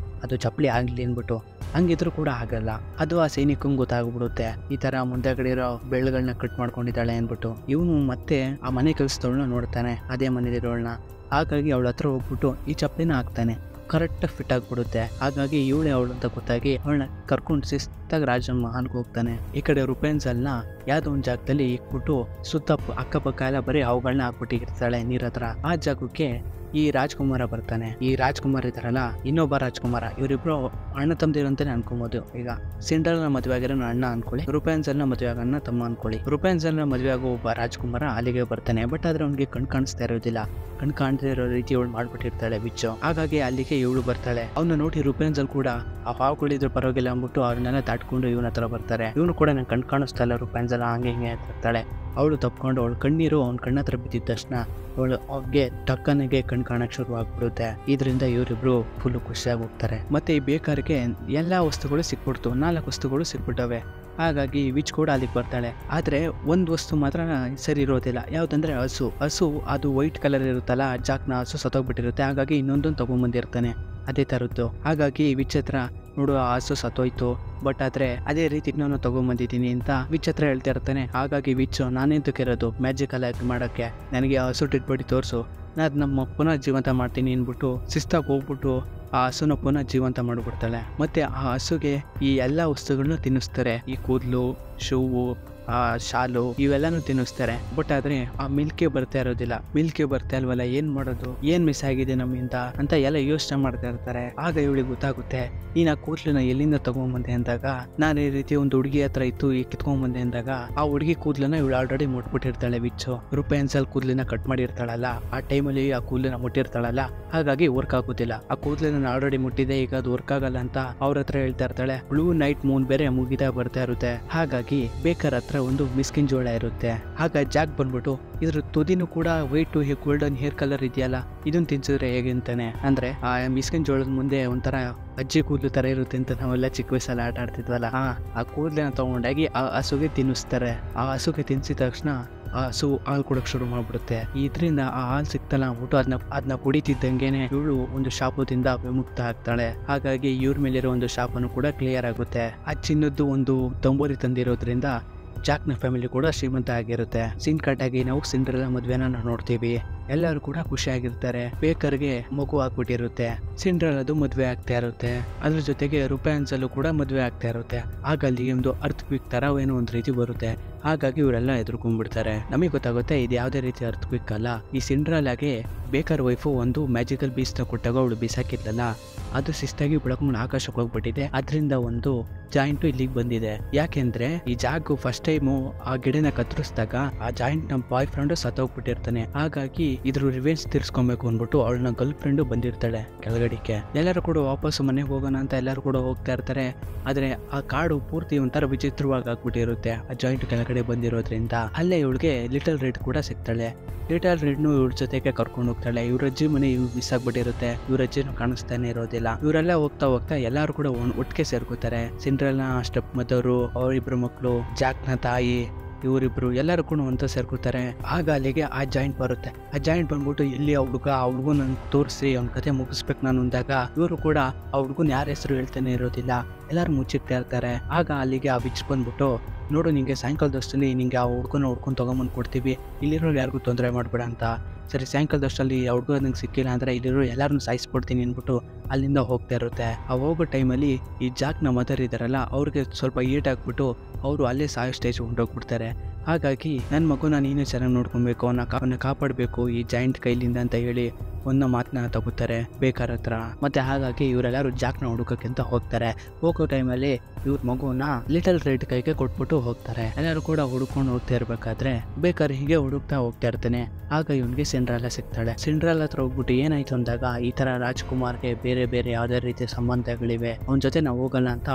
ಅದು ಚಪ್ಲಿ ಆಗ್ಲಿ ಅನ್ಬಿಟ್ಟು. ಹಂಗಿದ್ರು ಕೂಡ ಆಗಲ್ಲ. ಅದು ಆ ಸೈನಿಕಂಗೆ ಗೊತ್ತಾಗ್ಬಿಡುತ್ತೆ ಈ ತರ ಮುಂದೆಗಡೆ ಇರೋ ಬೆಳ್ಗಳನ್ನ ಕಟ್ ಮಾಡ್ಕೊಂಡಿದ್ದಾಳೆ ಅನ್ಬಿಟ್ಟು. ಇವನು ಮತ್ತೆ ಆ ಮನೆ ಕೆಲಸದವಳನ್ನ ನೋಡ್ತಾನೆ, ಅದೇ ಮನೇಲಿರೋಳನ್ನ. ಹಾಗಾಗಿ ಅವಳ ಹತ್ರ ಹೋಗ್ಬಿಟ್ಟು ಈ ಚಪ್ಲಿನ ಹಾಕ್ತಾನೆ. ಕರೆಕ್ಟ್ ಫಿಟ್ ಆಗ್ಬಿಡುತ್ತೆ. ಹಾಗಾಗಿ ಇವಳೆ ಅವಳು ಅಂತ ಗೊತ್ತಾಗಿ ಅವಳನ್ನ ಕರ್ಕೊಂಡು ಶಿಸ್ತಾಗಿ ರಾಜಮಹಲ್ಗೆ ಹೋಗ್ತಾನೆ. ಈ ಕಡೆ ರೂಪಾಯಿನ್ಸಲ್ನ ಯಾವ್ದೋ ಒಂದು ಜಾಗದಲ್ಲಿ ಇಕ್ಬಿಟ್ಟು ಸುತ್ತ ಅಕ್ಕಪಕ್ಕ ಎಲ್ಲ ಬರೀ ಅವುಗಳನ್ನ ಹಾಕ್ಬಿಟ್ಟಿರ್ತಾಳೆ ನೀರ್ ಹತ್ರ. ಆ ಜಾಗಕ್ಕೆ ಈ ರಾಜ್ಕುಮಾರ ಬರ್ತಾನೆ. ಈ ರಾಜ್ಕುಮಾರ್ ಇದಾರಲ್ಲ, ಇನ್ನೊಬ್ಬ ರಾಜ್ಕುಮಾರ, ಇವರಿಬ್ರು ಅಣ್ಣ ತಮ್ಮದಿರು ಅಂತಾನೆ ಅನ್ಕೊಬಹುದು. ಈಗ ಸಿಂಡ್ರೆಲಾ ಮದುವೆ ಆಗಿರೋ ಅಣ್ಣ ಅನ್ಕೊಳ್ಳಿ, ರೂಪಾಯಿನ್ಸಲ್ನ ಮದುವೆ ಆಗೋ ತಮ್ಮ ಅನ್ಕೊಳ್ಳಿ. ರೂಪಾಯಿನ್ಸಲ್ನ ಮದುವೆ ಆಗೋ ಒಬ್ಬ ರಾಜ್ಕುಮಾರ ಅಲ್ಲಿಗೆ ಬರ್ತಾನೆ. ಬಟ್ ಆದ್ರೆ ಅವ್ನಿಗೆ ಕಣ್ ಕಾಣಿಸ್ತಾ ಇರೋದಿಲ್ಲ, ಕಣ್ ಕಾಣ್ತಾ ಇರೋ ರೀತಿ ಇವಳು ಮಾಡ್ಬಿಟ್ಟಿರ್ತಾಳೆ ಬಿಚ್ಚು. ಹಾಗಾಗಿ ಅಲ್ಲಿಗೆ ಇವಳು ಬರ್ತಾಳೆ. ಅವನ್ನ ನೋಡಿ ರೂಪಾಯಿನ್ಸಲ್ ಕೂಡ ಆ ಹಾವುಗಳಿದ್ರು ಪರವಾಗಿಲ್ಲ ಅಂದ್ಬಿಟ್ಟು ಅವ್ರನ್ನೆಲ್ಲ ದಾಟ್ಕೊಂಡು ಇವನ ಹತ್ರ ಬರ್ತಾರೆ. ಇವನು ಕೂಡ ನಂಗೆ ಕಣ್ ಕಾಣಿಸ್ತಾ ಇಲ್ಲ ರೂಪಾಯಿನ್ಸಲ್ ಹಂಗೆ ಹಿಂಗೆ ಇರ್ತಾಳೆ. ಅವಳು ತಪ್ಕೊಂಡು ಅವಳು ಕಣ್ಣೀರು ಅವ್ನ ಕಣ್ಣತ್ರ ಬಿದ್ದಿದ ತಕ್ಷಣ ಅವಳು ಅವ್ಗೆ ಟಕ್ಕನಿಗೆ ಕಣ್ ಕಾಣಕ್ ಶುರು ಆಗ್ಬಿಡುತ್ತೆ. ಇದರಿಂದ ಇವರಿಬ್ರು ಫುಲ್ ಖುಷಿಯಾಗಿ ಹೋಗ್ತಾರೆ. ಮತ್ತೆ ಈ ಬೇಕಾರಿಗೆ ಎಲ್ಲಾ ವಸ್ತುಗಳು ಸಿಕ್ಬಿಡ್ತು, 4 ವಸ್ತುಗಳು ಸಿಕ್ಬಿಟ್ಟವೆ. ಹಾಗಾಗಿ ವಿಚ್ ಕೂಡ ಅಲ್ಲಿಗೆ ಬರ್ತಾಳೆ. ಆದ್ರೆ ಒಂದ್ ವಸ್ತು ಮಾತ್ರ ಸರಿ ಇರೋದಿಲ್ಲ. ಯಾವ್ದಂದ್ರೆ ಹಸು ಅದು ವೈಟ್ ಕಲರ್ ಇರುತ್ತಲ್ಲ, ಜಾಕ್ನ ಹಸು ಸತ್ತೋಗ್ಬಿಟ್ಟಿರುತ್ತೆ. ಹಾಗಾಗಿ ಇನ್ನೊಂದನ್ನು ತಗೊಂಡ್ಬಂದಿರ್ತಾನೆ ಅದೇ ತರದ್ದು. ಹಾಗಾಗಿ ವಿಚ್ ಹತ್ರ ನೋಡು ಆ ಹಸು ಸತ್ತೋಯ್ತು, ಬಟ್ ಆದ್ರೆ ಅದೇ ರೀತಿ ನಾನು ತಗೊಂಡ್ಬಂದಿದ್ದೀನಿ ಅಂತ ವಿಚ್ ಹತ್ರ ಹೇಳ್ತಾ ಇರ್ತಾನೆ. ಹಾಗಾಗಿ ವಿಚ್ ನಾನೆಂತಕ್ಕಿರೋದು ಮ್ಯಾಜಿಕಲ್ ಆಗಿ ಮಾಡಕ್ಕೆ, ನನಗೆ ಆ ಹಸು ಟಿಟ್ಬಿಟ್ಟು ತೋರಿಸು, ನಾನು ನಮ್ಮ ಪುನಃ ಜೀವಂತ ಮಾಡ್ತೀನಿ ಅಂದ್ಬಿಟ್ಟು ಶಿಸ್ತಾಗಿ ಹೋಗ್ಬಿಟ್ಟು ಆ ಹಸುನ ಪುನಃ ಜೀವಂತ ಮಾಡಿಬಿಡ್ತಾಳೆ. ಮತ್ತೆ ಆ ಹಸುಗೆ ಈ ಎಲ್ಲಾ ವಸ್ತುಗಳನ್ನ ತಿನ್ನಿಸ್ತಾರೆ. ಈ ಕೂದಲು, ಶೂವು, ಆ ಶಾಲು ಇವೆಲ್ಲಾನು ತಿನ್ನಿಸ್ತಾರೆ. ಬಟ್ ಆದ್ರೆ ಆ ಮಿಲ್ಕೆ ಬರ್ತಾ ಇರೋದಿಲ್ಲ. ಮಿಲ್ಕೆ ಬರ್ತಾ ಇಲ್ವಲ್ಲ, ಏನ್ ಮಾಡೋದು, ಏನ್ ಮಿಸ್ ಆಗಿದೆ ನಮ್ಮಿಂದ ಅಂತ ಎಲ್ಲ ಯೋಚನೆ ಮಾಡ್ತಾ ಇರ್ತಾರೆ. ಆಗ ಇವಳಿಗೆ ಗೊತ್ತಾಗುತ್ತೆ, ನೀನ್ ಆ ಕೂದಲನ್ನ ಎಲ್ಲಿಂದ ತಗೊಂಡ್ಬಂದೆ ಅಂದಾಗ, ನಾನು ಈ ರೀತಿ ಒಂದು ಹುಡುಗಿ ಹತ್ರ ಇತ್ತು ಈ ಕಿತ್ಕೊಂಡ್ಬಂದೆ ಅಂದಾಗ ಆ ಹುಡುಗಿ ಕೂದಲನ್ನ ಇವಳು ಆಲ್ರೆಡಿ ಮುಟ್ಬಿಟ್ಟಿರ್ತಾಳೆ. ವಿಚ್ಚು ರೂಪಾಯಿನ್ಸಲ್ ಕೂದಲಿನ ಕಟ್ ಮಾಡಿರ್ತಾಳಲ್ಲ, ಆ ಟೈಮಲ್ಲಿ ಆ ಕೂದಲನ್ನ ಮುಟ್ಟಿರ್ತಾಳಲ್ಲ, ಹಾಗಾಗಿ ವರ್ಕ್ ಆಗೋದಿಲ್ಲ. ಆ ಕೂದಲನ್ನ ಆಲ್ರೆಡಿ ಮುಟ್ಟಿದೆ, ಈಗ ಅದು ವರ್ಕ್ ಆಗಲ್ಲ ಅಂತ ಅವ್ರ ಹತ್ರ ಹೇಳ್ತಾ ಇರ್ತಾಳೆ. ಬ್ಲೂ ನೈಟ್ ಮೂನ್ ಬೇರೆ ಮುಗಿತಾ ಬರ್ತಾ ಇರುತ್ತೆ. ಹಾಗಾಗಿ ಹಾಗಾಗಿ ಬೇಕರ್ ಹತ್ರ ಒಂದು ಮಿಸ್ಕಿನ್ ಜೋಳ ಇರುತ್ತೆ. ಆಗ ಜಾಕ್ ಬಂದ್ಬಿಟ್ಟು ಇದ್ರ ತುದಿನೂ ಕೂಡ ವೈಟ್ ಗೋಲ್ಡನ್ ಹೇರ್ ಕಲರ್ ಇದೆಯಲ್ಲ, ಇದನ್ನ ತಿನ್ಸಿದ್ರೆ ಹೇಗೆ ಅಂತಾನೆ. ಅಂದ್ರೆ ಆ ಮಿಸ್ಕಿನ್ ಜೋಳದ ಮುಂದೆ ಒಂಥರ ಅಜ್ಜಿ ಕೂದಲು ತರ ಇರುತ್ತೆ ಅಂತ ನಾವೆಲ್ಲ ಚಿಕ್ಕ ವಯಸ್ಸಲ್ಲಿ ಆಟ ಆಡ್ತಿದ್ವಲ್ಲ, ಆ ಕೂದಲನ್ನ ತಗೊಂಡಾಗಿ ಆ ಹಸುಗೆ ತಿನ್ನಿಸ್ತಾರೆ. ಆ ಹಸುಗೆ ತಿನ್ಸಿದ ತಕ್ಷಣ ಆ ಹಸು ಹಾಲು ಕೊಡಕ್ ಶುರು ಮಾಡ್ಬಿಡುತ್ತೆ. ಇದರಿಂದ ಆ ಹಾಲು ಸಿಕ್ತಲ್ಲ ಅಂದ್ಬಿಟ್ಟು ಅದನ್ನ ಕುಡಿತಿದ್ದಂಗೆನೆ ಇವಳು ಒಂದು ಶಾಪದಿಂದ ವಿಮುಕ್ತ ಆಗ್ತಾಳೆ. ಹಾಗಾಗಿ ಇವ್ರ ಮೇಲಿರೋ ಒಂದು ಶಾಪನು ಕೂಡ ಕ್ಲಿಯರ್ ಆಗುತ್ತೆ. ಆ ಚಿನ್ನದ್ದು ಒಂದು ತಂಬೂರಿ ತಂದಿರೋದ್ರಿಂದ ಜಾಕ್ನ ಫ್ಯಾಮಿಲಿ ಕೂಡ ಶ್ರೀಮಂತ ಆಗಿರುತ್ತೆ. ಸೀನ್ ಕಟ್ ಆಗಿ ನಾವು ಸಿಂಡ್ರೆಲ್ಲಾ ಮದ್ವೆನ ನೋಡ್ತೀವಿ. ಎಲ್ಲರೂ ಕೂಡ ಖುಷಿಯಾಗಿರ್ತಾರೆ. ಬೇಕರ್ಗೆ ಮಗು ಆಗ್ಬಿಟ್ಟಿರುತ್ತೆ. ಸಿಂಡ್ರೆಲ್ಲಾದು ಮದ್ವೆ ಆಗ್ತಾ ಇರುತ್ತೆ. ಅದ್ರ ಜೊತೆಗೆ ರೂಪಾಯನ್ಸಲ್ಲೂ ಕೂಡ ಮದ್ವೆ ಆಗ್ತಾ ಇರುತ್ತೆ. ಆಗ ಅಲ್ಲಿ ಒಂದು ಅರ್ಥಕ್ವಿಕ್ ತರ ಏನೋ ಒಂದು ರೀತಿ ಬರುತ್ತೆ. ಹಾಗಾಗಿ ಇವರೆಲ್ಲ ಎದುರ್ಕೊಂಡ್ಬಿಡ್ತಾರೆ. ನಮಗೆ ಗೊತ್ತಾಗುತ್ತೆ ಇದು ಯಾವುದೇ ರೀತಿ ಅರ್ಥಕ್ವಿಕ್ ಅಲ್ಲ. ಈ ಸಿಂಡ್ರೆಲ್ಲಾಗೆ ಬೇಕರ್ ವೈಫು ಒಂದು ಮ್ಯಾಜಿಕಲ್ ಬೀಸ್ ಕೊಟ್ಟಾಗ ಅವಳು ಬಿಸಾಕಿದ್ಲಲ್ಲ, ಅದು ಶಿಸ್ತಾಗಿ ಬೆಳಕೊಂಡು ಆಕಾಶಕ್ಕೆ ಹೋಗ್ಬಿಟ್ಟಿದೆ. ಅದರಿಂದ ಒಂದು ಜಾಯಿಂಟ್ ಇಲ್ಲಿಗೆ ಬಂದಿದೆ. ಯಾಕೆಂದ್ರೆ ಈ ಜಾಗು ಫಸ್ಟ್ ಟೈಮು ಆ ಗಿಡನ ಕತ್ತರಿಸಿದಾಗ ಆ ಜಾಯಿಂಟ್ ನಮ್ಮ ಬಾಯ್ ಫ್ರೆಂಡ್ ಸತ್ತೋಗ್ಬಿಟ್ಟಿರ್ತಾನೆ. ಹಾಗಾಗಿ ಇದ್ರ ರಿವೆಂಜ್ ತೀರ್ಸ್ಕೊಬೇಕು ಅಂದ್ಬಿಟ್ಟು ಅವಳನ್ನ ಗರ್ಲ್ ಫ್ರೆಂಡ್ ಬಂದಿರ್ತಾಳೆ ಕೆಳಗಡಿಕೆ. ಎಲ್ಲರೂ ಕೂಡ ವಾಪಸ್ ಮನೆಗೆ ಹೋಗೋಣ ಅಂತ ಎಲ್ಲರೂ ಕೂಡ ಹೋಗ್ತಾ ಇರ್ತಾರೆ. ಆದ್ರೆ ಆ ಕಾಡು ಪೂರ್ತಿ ಒಂಥರ ವಿಚಿತ್ರವಾಗಿ ಆಗ್ಬಿಟ್ಟಿರುತ್ತೆ ಆ ಜಾಯಿಂಟ್ ಕೆಳಗಡೆ ಬಂದಿರೋದ್ರಿಂದ. ಅಲ್ಲೇ ಇವಳಿಗೆ ಲಿಟಲ್ ರೆಡ್ ಕೂಡ ಸಿಗ್ತಾಳೆ. ಲಿಟಲ್ ರೆಡ್ನು ಇವ್ರ ಜೊತೆಗೆ ಕರ್ಕೊಂಡು ಹೋಗ್ತಾಳೆ. ಇವ್ರ ಅಜ್ಜಿ ಮನೆ ಇವ್ ಮಿಸ್ ಆಗ್ಬಿಟ್ಟಿರುತ್ತೆ. ಇವ್ರ ಅಜ್ಜಿನೂ ಕಾಣಿಸ್ತಾನೆ ಇರೋದಿಲ್ಲ. ಇವರೆಲ್ಲ ಹೋಗ್ತಾ ಹೋಗ್ತಾ ಎಲ್ಲಾರು ಕೂಡ ಒಟ್ಟಿಗೆ ಸೇರ್ಕೋತಾರೆ. ಸಿಂಡ್ರೆಲ್ಲಾ ಸ್ಟೆಪ್ ಮದರು, ಅವರಿಬ್ರು ಮಕ್ಕಳು, ಜಾಕ್ನ ತಾಯಿ, ಇವರಿಬ್ರು ಎಲ್ಲರೂ ಕೂಡ ಅಂತ ಸೇರ್ಕೊತಾರೆ. ಆಗ ಅಲ್ಲಿಗೆ ಆ ಜಾಯಿಂಟ್ ಬರುತ್ತೆ. ಆ ಜಾಯಿಂಟ್ ಬಂದ್ಬಿಟ್ಟು ಎಲ್ಲಿ ಆ ಹುಡುಗನ ತೋರಿಸಿ ಅವ್ನ ಕತೆ ಮುಗಿಸ್ಬೇಕು ನಾನು ಅಂದಾಗ ಇವರು ಕೂಡ ಆ ಹುಡುಗನ ಯಾರ ಹೆಸರು ಹೇಳ್ತಾನೆ ಇರೋದಿಲ್ಲ. ಎಲ್ಲಾರು ಮುಚ್ಚಿಡ್ತಾ ಇರ್ತಾರೆ. ಆಗ ಅಲ್ಲಿಗೆ ಆ ವಿಚ್ ಬಂದ್ಬಿಟ್ಟು, ನೋಡು ನಿಂಗೆ ಸಾಯಂಕಾಲದಷ್ಟಲ್ಲಿ ನಿಂಗೆ ಆ ಹುಡುಗನ ಹುಡ್ಕೊಂಡು ತಗೊಂಬಂದು ಕೊಡ್ತೀವಿ, ಇಲ್ಲಿರೋ ಯಾರಿಗೂ ತೊಂದರೆ ಮಾಡ್ಬೇಡ ಅಂತ. ಸರಿ, ಸಾಯಂಕಾಲದಷ್ಟಲ್ಲಿ ಆ ಹುಡುಗ ನಂಗೆ ಸಿಕ್ಕಿಲ್ಲ ಅಂದ್ರೆ ಇಲ್ಲಿರೋ ಎಲ್ಲಾರನ್ನೂ ಸಾಯಿಸ್ಬಿಡ್ತೀನಿ ಅಂದ್ಬಿಟ್ಟು ಅಲ್ಲಿಂದ ಹೋಗ್ತಾ ಇರುತ್ತೆ. ಆ ಹೋಗೋ ಟೈಮಲ್ಲಿ ಈ ಜಾಕ್ನ ಮದರ್ ಇದಾರಲ್ಲ ಅವ್ರಿಗೆ ಸ್ವಲ್ಪ ಏಟ್ ಹಾಕ್ಬಿಟ್ಟು ಅವರು ಅಲ್ಲೇ ಸಾಯೋ ಸ್ಟೇಜ್ ಹೊಂಟೋಗ್ಬಿಡ್ತಾರೆ. ಹಾಗಾಗಿ ನನ್ನ ಮಗುನ ನೀನೇ ಚೆನ್ನಾಗಿ ನೋಡ್ಕೊಬೇಕು, ಅವನ್ನ ಕಾಪಾಡಬೇಕು ಈ ಜಾಯಿಂಟ್ ಕೈಲಿಂದ ಅಂತ ಹೇಳಿ ಒಂದು ಮಾತನ್ನ ತಗೋತಾರೆ ಬೇಕರ್ ಹತ್ರ. ಮತ್ತೆ ಹಾಗಾಗಿ ಇವರೆಲ್ಲರೂ ಜಾಕ್ನ ಹುಡುಕಕ್ಕೆ ಅಂತ ಹೋಗ್ತಾರೆ. ಹೋಗೋ ಟೈಮಲ್ಲಿ ಇವ್ರ ಮಗುನ ಲಿಟಲ್ ರೆಡ್ ಕೈಗೆ ಕೊಟ್ಬಿಟ್ಟು ಹೋಗ್ತಾರೆ. ಎಲ್ಲರೂ ಕೂಡ ಹುಡ್ಕೊಂಡು ಹೋಗ್ತಾ ಇರ್ಬೇಕಾದ್ರೆ ಬೇಕರ್ ಹೀಗೆ ಹುಡುಕ್ತಾ ಹೋಗ್ತಾ ಇರ್ತಾನೆ. ಆಗ ಇವನ್ಗೆ ಸಿಂಡ್ರೆಲ್ಲಾ ಸಿಗ್ತಾಳೆ. ಸಿಂಡ್ರೆಲ್ಲಾ ಹತ್ರ ಹೋಗ್ಬಿಟ್ಟು ಏನಾಯ್ತು ಅಂದಾಗ ಈ ತರ ರಾಜ್ಕುಮಾರ್ಗೆ ಬೇರೆ ಬೇರೆ ಯಾವ್ದೇ ರೀತಿಯ ಸಂಬಂಧಗಳಿವೆ, ಅವನ ಜೊತೆ ನಾವು ಹೋಗಲ್ಲ ಅಂತ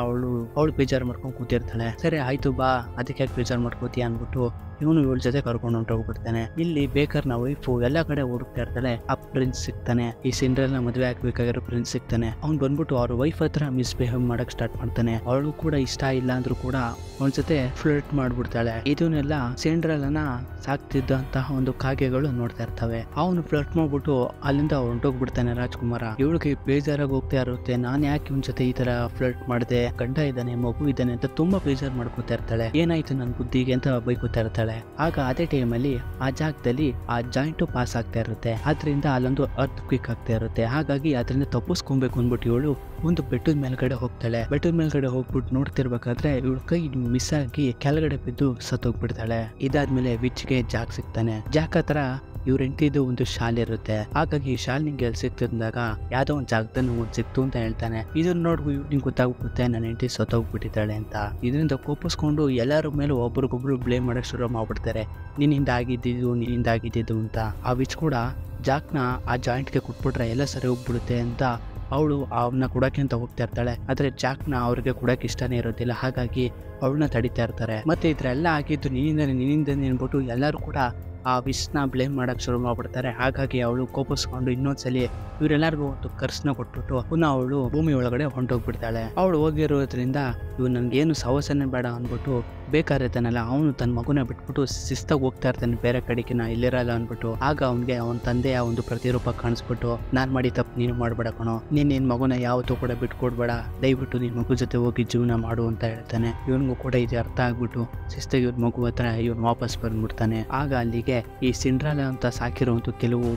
ಅವಳು ಬೇಜಾರು ಮಾಡ್ಕೊಂಡು ಕೂತಿರ್ತಾಳೆ. ಸರಿ ಆಯ್ತು ಬಾ, ಅದಕ್ಕೆ ಯಾಕೆ ಬೇಜಾರು ಮಾಡ್ಕೋತೀಯ ಅಂದ್ಬಿಟ್ಟು ಇವನು ಇವಳ ಜೊತೆ ಕರ್ಕೊಂಡು ಹೊಂಟೋಗ್ಬಿಡ್ತಾನೆ. ಇಲ್ಲಿ ಬೇಕರ್ನ ವೈಫು ಎಲ್ಲಾ ಕಡೆ ಹುಡುಕ್ತಾ ಇರ್ತಾಳೆ. ಆ ಪ್ರಿನ್ಸ್ ಸಿಗ್ತಾನೆ. ಈ ಸಿಂಡ್ರೆಲ್ನ ಮದುವೆ ಆಗ್ಬೇಕಾಗಿರೋ ಪ್ರಿನ್ಸ್ ಸಿಗ್ತಾನೆ. ಅವ್ನು ಬಂದ್ಬಿಟ್ಟು ಅವ್ರ ವೈಫ್ ಹತ್ರ ಮಿಸ್ಬಿಹೇವ್ ಮಾಡಕ್ ಸ್ಟಾರ್ಟ್ ಮಾಡ್ತಾನೆ. ಅವಳು ಕೂಡ ಇಷ್ಟ ಇಲ್ಲ ಅಂದ್ರೂ ಕೂಡ ಅವನ ಜೊತೆ ಫ್ಲರ್ಟ್ ಮಾಡ್ಬಿಡ್ತಾಳೆ. ಇದನ್ನೆಲ್ಲ ಸಿಂಡ್ರೆಲ್ನ ಸಾಕ್ತಿದ್ದಂತಹ ಒಂದು ಕಾಗೆಗಳು ನೋಡ್ತಾ ಇರ್ತವೆ. ಅವನು ಫ್ಲರ್ಟ್ ಮಾಡ್ಬಿಟ್ಟು ಅಲ್ಲಿಂದ ಹೊಂಟೋಗ್ಬಿಡ್ತಾನೆ ರಾಜ್ಕುಮಾರ. ಇವಳಿಗೆ ಬೇಜಾರಾಗಿ ಹೋಗ್ತಾ ಇರುತ್ತೆ. ನಾನ್ ಯಾಕೆ ಇವನ್ ಜೊತೆ ಈ ತರ ಫ್ಲರ್ಟ್ ಮಾಡಿದೆ, ಗಂಡ ಇದ್ದಾನೆ ಮಗು ಇದ್ದಾನೆ ಅಂತ ತುಂಬಾ ಬೇಜಾರ್ ಮಾಡ್ಕೋತಾ ಇರ್ತಾಳೆ. ಏನಾಯ್ತು ನನ್ ಬುದ್ಧಿಗೆ ಅಂತ ಬೈಕೋತಾ ಇರ್ತಾಳೆ. ಆಗ ಅದೇ ಟೈಮಲ್ಲಿ ಆ ಜಾಗದಲ್ಲಿ ಆ ಜಾಯಿಂಟ್ ಪಾಸ್ ಆಗ್ತಾ ಇರುತ್ತೆ. ಆದ್ರಿಂದ ಅಲ್ಲೊಂದು ಅರ್ತ್ ಕ್ವಿಕ್ ಆಗ್ತಾ ಇರುತ್ತೆ. ಹಾಗಾಗಿ ಅದರಿಂದ ತಪ್ಪಿಸ್ಕೊಬೇಕು ಅಂದ್ಬಿಟ್ಟು ಇವಳು ಒಂದು ಬೆಟ್ಟದ ಮೇಲ್ಗಡೆ ಹೋಗ್ತಾಳೆ. ಬೆಟ್ಟದ ಮೇಲ್ಗಡೆ ಹೋಗ್ಬಿಟ್ಟು ನೋಡ್ತಿರ್ಬೇಕಾದ್ರೆ ಇವಳ ಕೈ ಮಿಸ್ ಆಗಿ ಕೆಳಗಡೆ ಬಿದ್ದು ಸತ್ತೋಗ್ಬಿಡ್ತಾಳೆ. ಇದಾದ್ಮೇಲೆ ವಿಚ್ಗೆ ಜಾಕ್ ಸಿಗ್ತಾನೆ. ಜಾಕ್ ಹತ್ರ ಇವ್ರ ಹೆಂಡತಿದು ಒಂದು ಶಾಲ್ ಇರುತ್ತೆ. ಹಾಗಾಗಿ ಈ ಶಾಲ್ ನಿಂಗೆ ಎಲ್ಲಿ ಸಿಕ್ತಿದ್ದಾಗ ಯಾವ್ದೋ ಒಂದು ಜಾಗದಲ್ಲಿ ಸಿಕ್ತು ಅಂತ ಹೇಳ್ತಾನೆ. ಇದನ್ನ ನೋಡಿ ನಿಂಗೆ ಗೊತ್ತಾಗ್ಬಿಡುತ್ತೆ ನನ್ನ ಹೆಂಡತಿ ಸತ್ತೋಗ್ಬಿಟ್ಟಿದ್ದಾಳೆ ಅಂತ. ಇದರಿಂದ ಕೋಪಿಸ್ಕೊಂಡು ಎಲ್ಲರ ಮೇಲೆ ಒಬ್ರಿಗೊಬ್ರು ಬ್ಲೇಮ್ ಮಾಡಕ್ ಶುರು ಮಾಡ್ಬಿಡ್ತಾರೆ. ನಿನ್ನಿಂದ ಆಗಿದ್ದು ಅಂತ. ಆ ವಿಚ್ ಕೂಡ ಜಾಕ್ನ ಆ ಜಾಯಿಂಟ್ಗೆ ಕೊಟ್ಬಿಟ್ರೆ ಎಲ್ಲ ಸರಿ ಹೋಗ್ಬಿಡುತ್ತೆ ಅಂತ ಅವಳು ಅವನ್ನ ಕೊಡಕ್ಕೆ ಅಂತ ಹೋಗ್ತಾ ಇರ್ತಾಳೆ. ಆದ್ರೆ ಜಾಕ್ನ ಅವ್ರಿಗೆ ಕೊಡಕ್ಕೆ ಇಷ್ಟನೇ ಇರೋದಿಲ್ಲ. ಹಾಗಾಗಿ ಅವಳನ್ನ ತಡಿತಾ ಇರ್ತಾರೆ. ಮತ್ತೆ ಇದ್ರೆಲ್ಲ ಆಗಿದ್ದು ನಿನ್ನಿಂದ ಅನ್ಬಿಟ್ಟು ಎಲ್ಲರೂ ಕೂಡ ಆ ವಿಷ್ನ ಬ್ಲೇಮ್ ಮಾಡಕ್ ಶುರು ಮಾಡ್ಬಿಡ್ತಾರೆ. ಹಾಗಾಗಿ ಅವಳು ಕೋಪಿಸ್ಕೊಂಡು ಇನ್ನೊಂದ್ಸಲಿ ಇವರೆಲ್ಲರಿಗೂ ಒಂದು ಕರ್ಸ್ನ ಕೊಟ್ಬಿಟ್ಟು ಪುನಃ ಅವಳು ಭೂಮಿ ಒಳಗಡೆ ಹೊಂಟೋಗ್ಬಿಡ್ತಾಳೆ. ಅವಳು ಹೋಗಿರೋದ್ರಿಂದ ಇವ್ ನನ್ಗೇನು ಸವಸನೆ ಬೇಡ ಅಂದ್ಬಿಟ್ಟು ಬೇಕಾಗಿರ್ತಾನಲ್ಲ ಅವನು ತನ್ನ ಮಗುನ ಬಿಟ್ಬಿಟ್ಟು ಶಿಸ್ತಾಗಿ ಹೋಗ್ತಾ ಇರ್ತಾನೆ ಬೇರೆ ಕಡೆಗೆ, ನಾ ಇಲ್ಲಿರಲ್ಲ ಅಂದ್ಬಿಟ್ಟು. ಆಗ ಅವನ್ಗೆ ಅವನ ತಂದೆಯ ಒಂದು ಪ್ರತಿರೂಪ ಕಾಣಿಸ್ಬಿಟ್ಟು ನಾನ್ ಮಾಡಿ ತಪ್ಪು ನೀನು ಮಾಡ್ಬೇಡ ಕಣೋ, ನಿನ್ ಮಗುನ ಯಾವತ್ತೂ ಕೂಡ ಬಿಟ್ಕೊಡ್ಬೇಡ, ದಯವಿಟ್ಟು ನಿನ್ ಮಗು ಜೊತೆ ಹೋಗಿ ಜೀವನ ಮಾಡು ಅಂತ ಹೇಳ್ತಾನೆ. ಇವನ್ಗೂ ಕೂಡ ಇದು ಅರ್ಥ ಆಗ್ಬಿಟ್ಟು ಶಿಸ್ತಾಗಿ ಇವ್ರ ಮಗು ಹತ್ರ ಇವನ್ ವಾಪಸ್ ಬಂದ್ಬಿಡ್ತಾನೆ. ಆಗ ಅಲ್ಲಿಗೆ ಈ ಸಿಂಡ್ರೆಲ್ಲಾ ಅಂತ ಸಾಕಿರುವಂತ ಕೆಲವು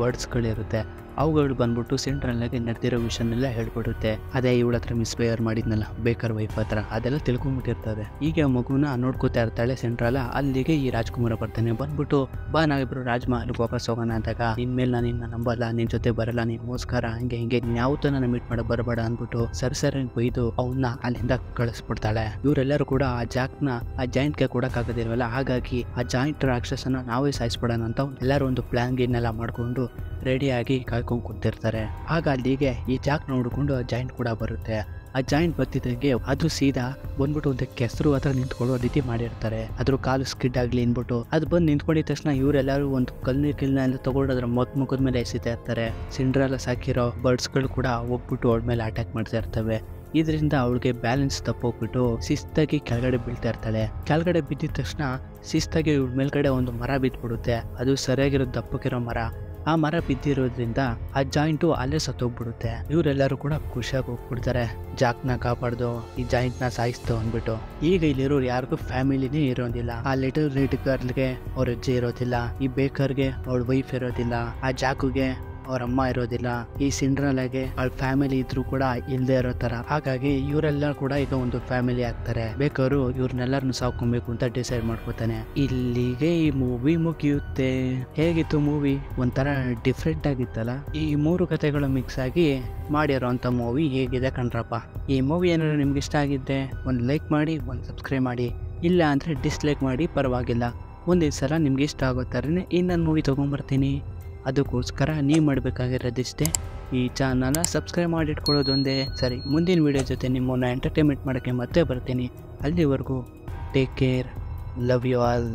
ಬರ್ಡ್ಸ್ಗಳಿರುತ್ತೆ. ಅವುಗಳು ಬಂದ್ಬಿಟ್ಟು ಸಿಂಡ್ರೆಲ್ಲಾಗೆ ನಡೆದಿರೋ ವಿಷಯನೆಲ್ಲ ಹೇಳ್ಕೊಡುತ್ತೆ. ಅದೇ ಇವಳ ಹತ್ರ ಮಿಸ್ಬಿಹೇವ್ ಮಾಡಿದ್ನಲ್ಲ ಬೇಕರ್ ವೈಫ್ ಹತ್ರ, ಅದೆಲ್ಲ ತಿಳ್ಕೊಂಡ್ಬಿಟ್ಟಿರ್ತದೆ. ಈಗ ಮಗುನ ನೋಡ್ಕೋತಾ ಇರ್ತಾಳೆ ಸಿಂಡ್ರೆಲ್ಲಾ. ಅಲ್ಲಿಗೆ ಈ ರಾಜ್ಕುಮಾರ ಬರ್ತಾನೆ. ಬಂದ್ಬಿಟ್ಟು ಬಾ ನಾವಿಬ್ರು ರಾಜ್ಮಹಲ್ಗೆ ವಾಪಸ್ ಹೋಗೋಣ ಅಂದಾಗ ನಿನ್ ಮೇಲೆ ನಾನು ನಿನ್ನ ನಂಬಲ್ಲ, ನಿನ್ ಜೊತೆ ಬರಲ್ಲ, ನೀನ್ ಮೋಸ್ಕರ ಹಿಂಗೆ ನೀನ್ ಯಾವತ್ತೂ ನನ್ನ ಮೀಟ್ ಮಾಡೋ ಬರಬೇಡ ಅಂದ್ಬಿಟ್ಟು ಸರಿ ಬೈದು ಅವನ್ನ ಅಲ್ಲಿಂದ ಕಳಿಸ್ಬಿಡ್ತಾಳೆ. ಇವರೆಲ್ಲರೂ ಕೂಡ ಆ ಜಾಕ್ನ ಆ ಜಾಯಿಂಟ್ಗೆ ಕೊಡಕ್ಕಾಗೋದಿಲ್ವಲ್ಲ, ಹಾಗಾಗಿ ಆ ಜಾಯಿಂಟ್ ರಾಕ್ಷಸನ ನಾವೇ ಸಾಯಿಸ್ಬಿಡೋಣ ಅಂತ ಎಲ್ಲರೂ ಒಂದು ಪ್ಲಾನ್ ಗಿನ್ನೆಲ್ಲ ಮಾಡ್ಕೊಂಡು ರೆಡಿಯಾಗಿ ಕಾಯ್ಕೊಂಡು ಕೂತಿರ್ತಾರೆ. ಆಗ ಅಲ್ಲಿಗೆ ಈ ಜಾಕ್ ನೋಡಿಕೊಂಡು ಜಾಯಿಂಟ್ ಕೂಡ ಬರುತ್ತೆ. ಆ ಜಾಯಿಂಟ್ ಬರ್ತಿದ್ದಂಗೆ ಅದು ಸೀದಾ ಬಂದ್ಬಿಟ್ಟು ಒಂದು ಕೆಸರು ಹತ್ರ ನಿಂತ್ಕೊಳ್ಳೋ ರೀತಿ ಮಾಡಿರ್ತಾರೆ. ಅದ್ರ ಕಾಲು ಸ್ಕಿಡ್ ಆಗ್ಲಿ ಅನ್ಬಿಟ್ಟು ಅದು ಬಂದು ನಿಂತ್ಕೊಂಡಿದ ತಕ್ಷಣ ಇವರೆಲ್ಲರೂ ಒಂದು ಕಲ್ನ ಎಲ್ಲ ತಗೊಂಡು ಅದ್ರ ಮುಖದ ಮೇಲೆ ಎಸಿತಾ ಇರ್ತಾರೆ. ಸಿಂಡ್ರೆಲ್ಲಾ ಸಾಕಿರೋ ಬರ್ಡ್ಸ್ಗಳು ಕೂಡ ಹೋಗ್ಬಿಟ್ಟು ಅವಳ ಮೇಲೆ ಅಟ್ಯಾಕ್ ಮಾಡ್ತಾ ಇರ್ತವೆ. ಇದರಿಂದ ಅವಳಿಗೆ ಬ್ಯಾಲೆನ್ಸ್ ತಪ್ಪೋಗ್ಬಿಟ್ಟು ಶಿಸ್ತಾಗಿ ಕೆಳಗಡೆ ಬೀಳ್ತಾ ಇರ್ತಾಳೆ. ಕೆಳಗಡೆ ಬಿದ್ದಿದ ತಕ್ಷಣ ಶಿಸ್ತಾಗಿ ಇವಳ ಮೇಲ್ಗಡೆ ಒಂದು ಮರ ಬಿದ್ದ್ಬಿಡುತ್ತೆ. ಅದು ಸರಿಯಾಗಿರೋ ದಪ್ಪಕ್ಕಿರೋ ಮರ. ಆ ಮರ ಬಿದ್ದಿರೋದ್ರಿಂದ ಆ ಜಾಯಿಂಟು ಅಲ್ಲೇ ಸತ್ತೋಗ್ಬಿಡುತ್ತೆ. ಇವರೆಲ್ಲರೂ ಕೂಡ ಖುಷಿಯಾಗಿ ಹೋಗ್ಬಿಡ್ತಾರೆ, ಜಾಕ್ನ ಕಾಪಾಡ್ದು ಈ ಜಾಯಿಂಟ್ನ ಸಾಯಿಸ್ತು ಅಂದ್ಬಿಟ್ಟು. ಈಗ ಇಲ್ಲಿರೋರು ಯಾರಿಗೂ ಫ್ಯಾಮಿಲಿನೇ ಇರೋದಿಲ್ಲ. ಆ ಲಿಟಲ್ ರೆಡ್ ಗರ್ಲ್ಗೆ ಅವ್ರ ಅಜ್ಜಿ ಇರೋದಿಲ್ಲ, ಈ ಬೇಕರ್ಗೆ ಅವಳ ವೈಫ್ ಇರೋದಿಲ್ಲ, ಆ ಜಾಕುಗೆ ಅವ್ರ ಅಮ್ಮ ಇರೋದಿಲ್ಲ, ಈ ಸಿಂಡ್ರೆಲ್ಲಾಗೆ ಅವಳ ಫ್ಯಾಮಿಲಿ ಇದ್ರು ಕೂಡ ಇಲ್ಲದೆ ಇರೋ ತರ. ಹಾಗಾಗಿ ಇವರೆಲ್ಲ ಕೂಡ ಈಗ ಒಂದು ಫ್ಯಾಮಿಲಿ ಆಗ್ತಾರೆ. ಬೇಕಾದ್ರು ಇವ್ರನ್ನೆಲ್ಲರನ್ನು ಸಾಕೊಬೇಕು ಅಂತ ಡಿಸೈಡ್ ಮಾಡ್ಕೋತಾನೆ. ಇಲ್ಲಿಗೆ ಈ ಮೂವಿ ಮುಗಿಯುತ್ತೆ. ಹೇಗಿತ್ತು ಮೂವಿ? ಒಂಥರ ಡಿಫ್ರೆಂಟ್ ಆಗಿತ್ತಲ್ಲ. ಈ 3 ಕಥೆಗಳು ಮಿಕ್ಸ್ ಆಗಿ ಮಾಡಿರೋಂಥ ಮೂವಿ ಹೇಗಿದೆ ಕಣ್ರಪ್ಪ. ಈ ಮೂವಿ ಏನಾದ್ರು ನಿಮ್ಗೆ ಇಷ್ಟ ಆಗಿದ್ದೆ ಒಂದು ಲೈಕ್ ಮಾಡಿ, ಒಂದು ಸಬ್ಸ್ಕ್ರೈಬ್ ಮಾಡಿ. ಇಲ್ಲ ಅಂದರೆ ಡಿಸ್ಲೈಕ್ ಮಾಡಿ, ಪರವಾಗಿಲ್ಲ. ಒಂದೇ ಸಲ ನಿಮ್ಗೆ ಇಷ್ಟ ಆಗೋ ಥರನೇ ಇನ್ನೊಂದು ಮೂವಿ ತೊಗೊಂಬರ್ತೀನಿ. ಅದಕ್ಕೋಸ್ಕರ ನೀವು ಮಾಡಬೇಕಾಗಿರೋದಿಷ್ಟೇ, ಈ ಚಾನಲ್ನ ಸಬ್ಸ್ಕ್ರೈಬ್ ಮಾಡಿಟ್ಕೊಳ್ಳೋದೊಂದೇ. ಸರಿ, ಮುಂದಿನ ವೀಡಿಯೋ ಜೊತೆ ನಿಮ್ಮನ್ನು ಎಂಟರ್ಟೈನ್ಮೆಂಟ್ ಮಾಡೋಕ್ಕೆ ಮತ್ತೆ ಬರ್ತೀನಿ. ಅಲ್ಲಿವರೆಗೂ take care, love you all.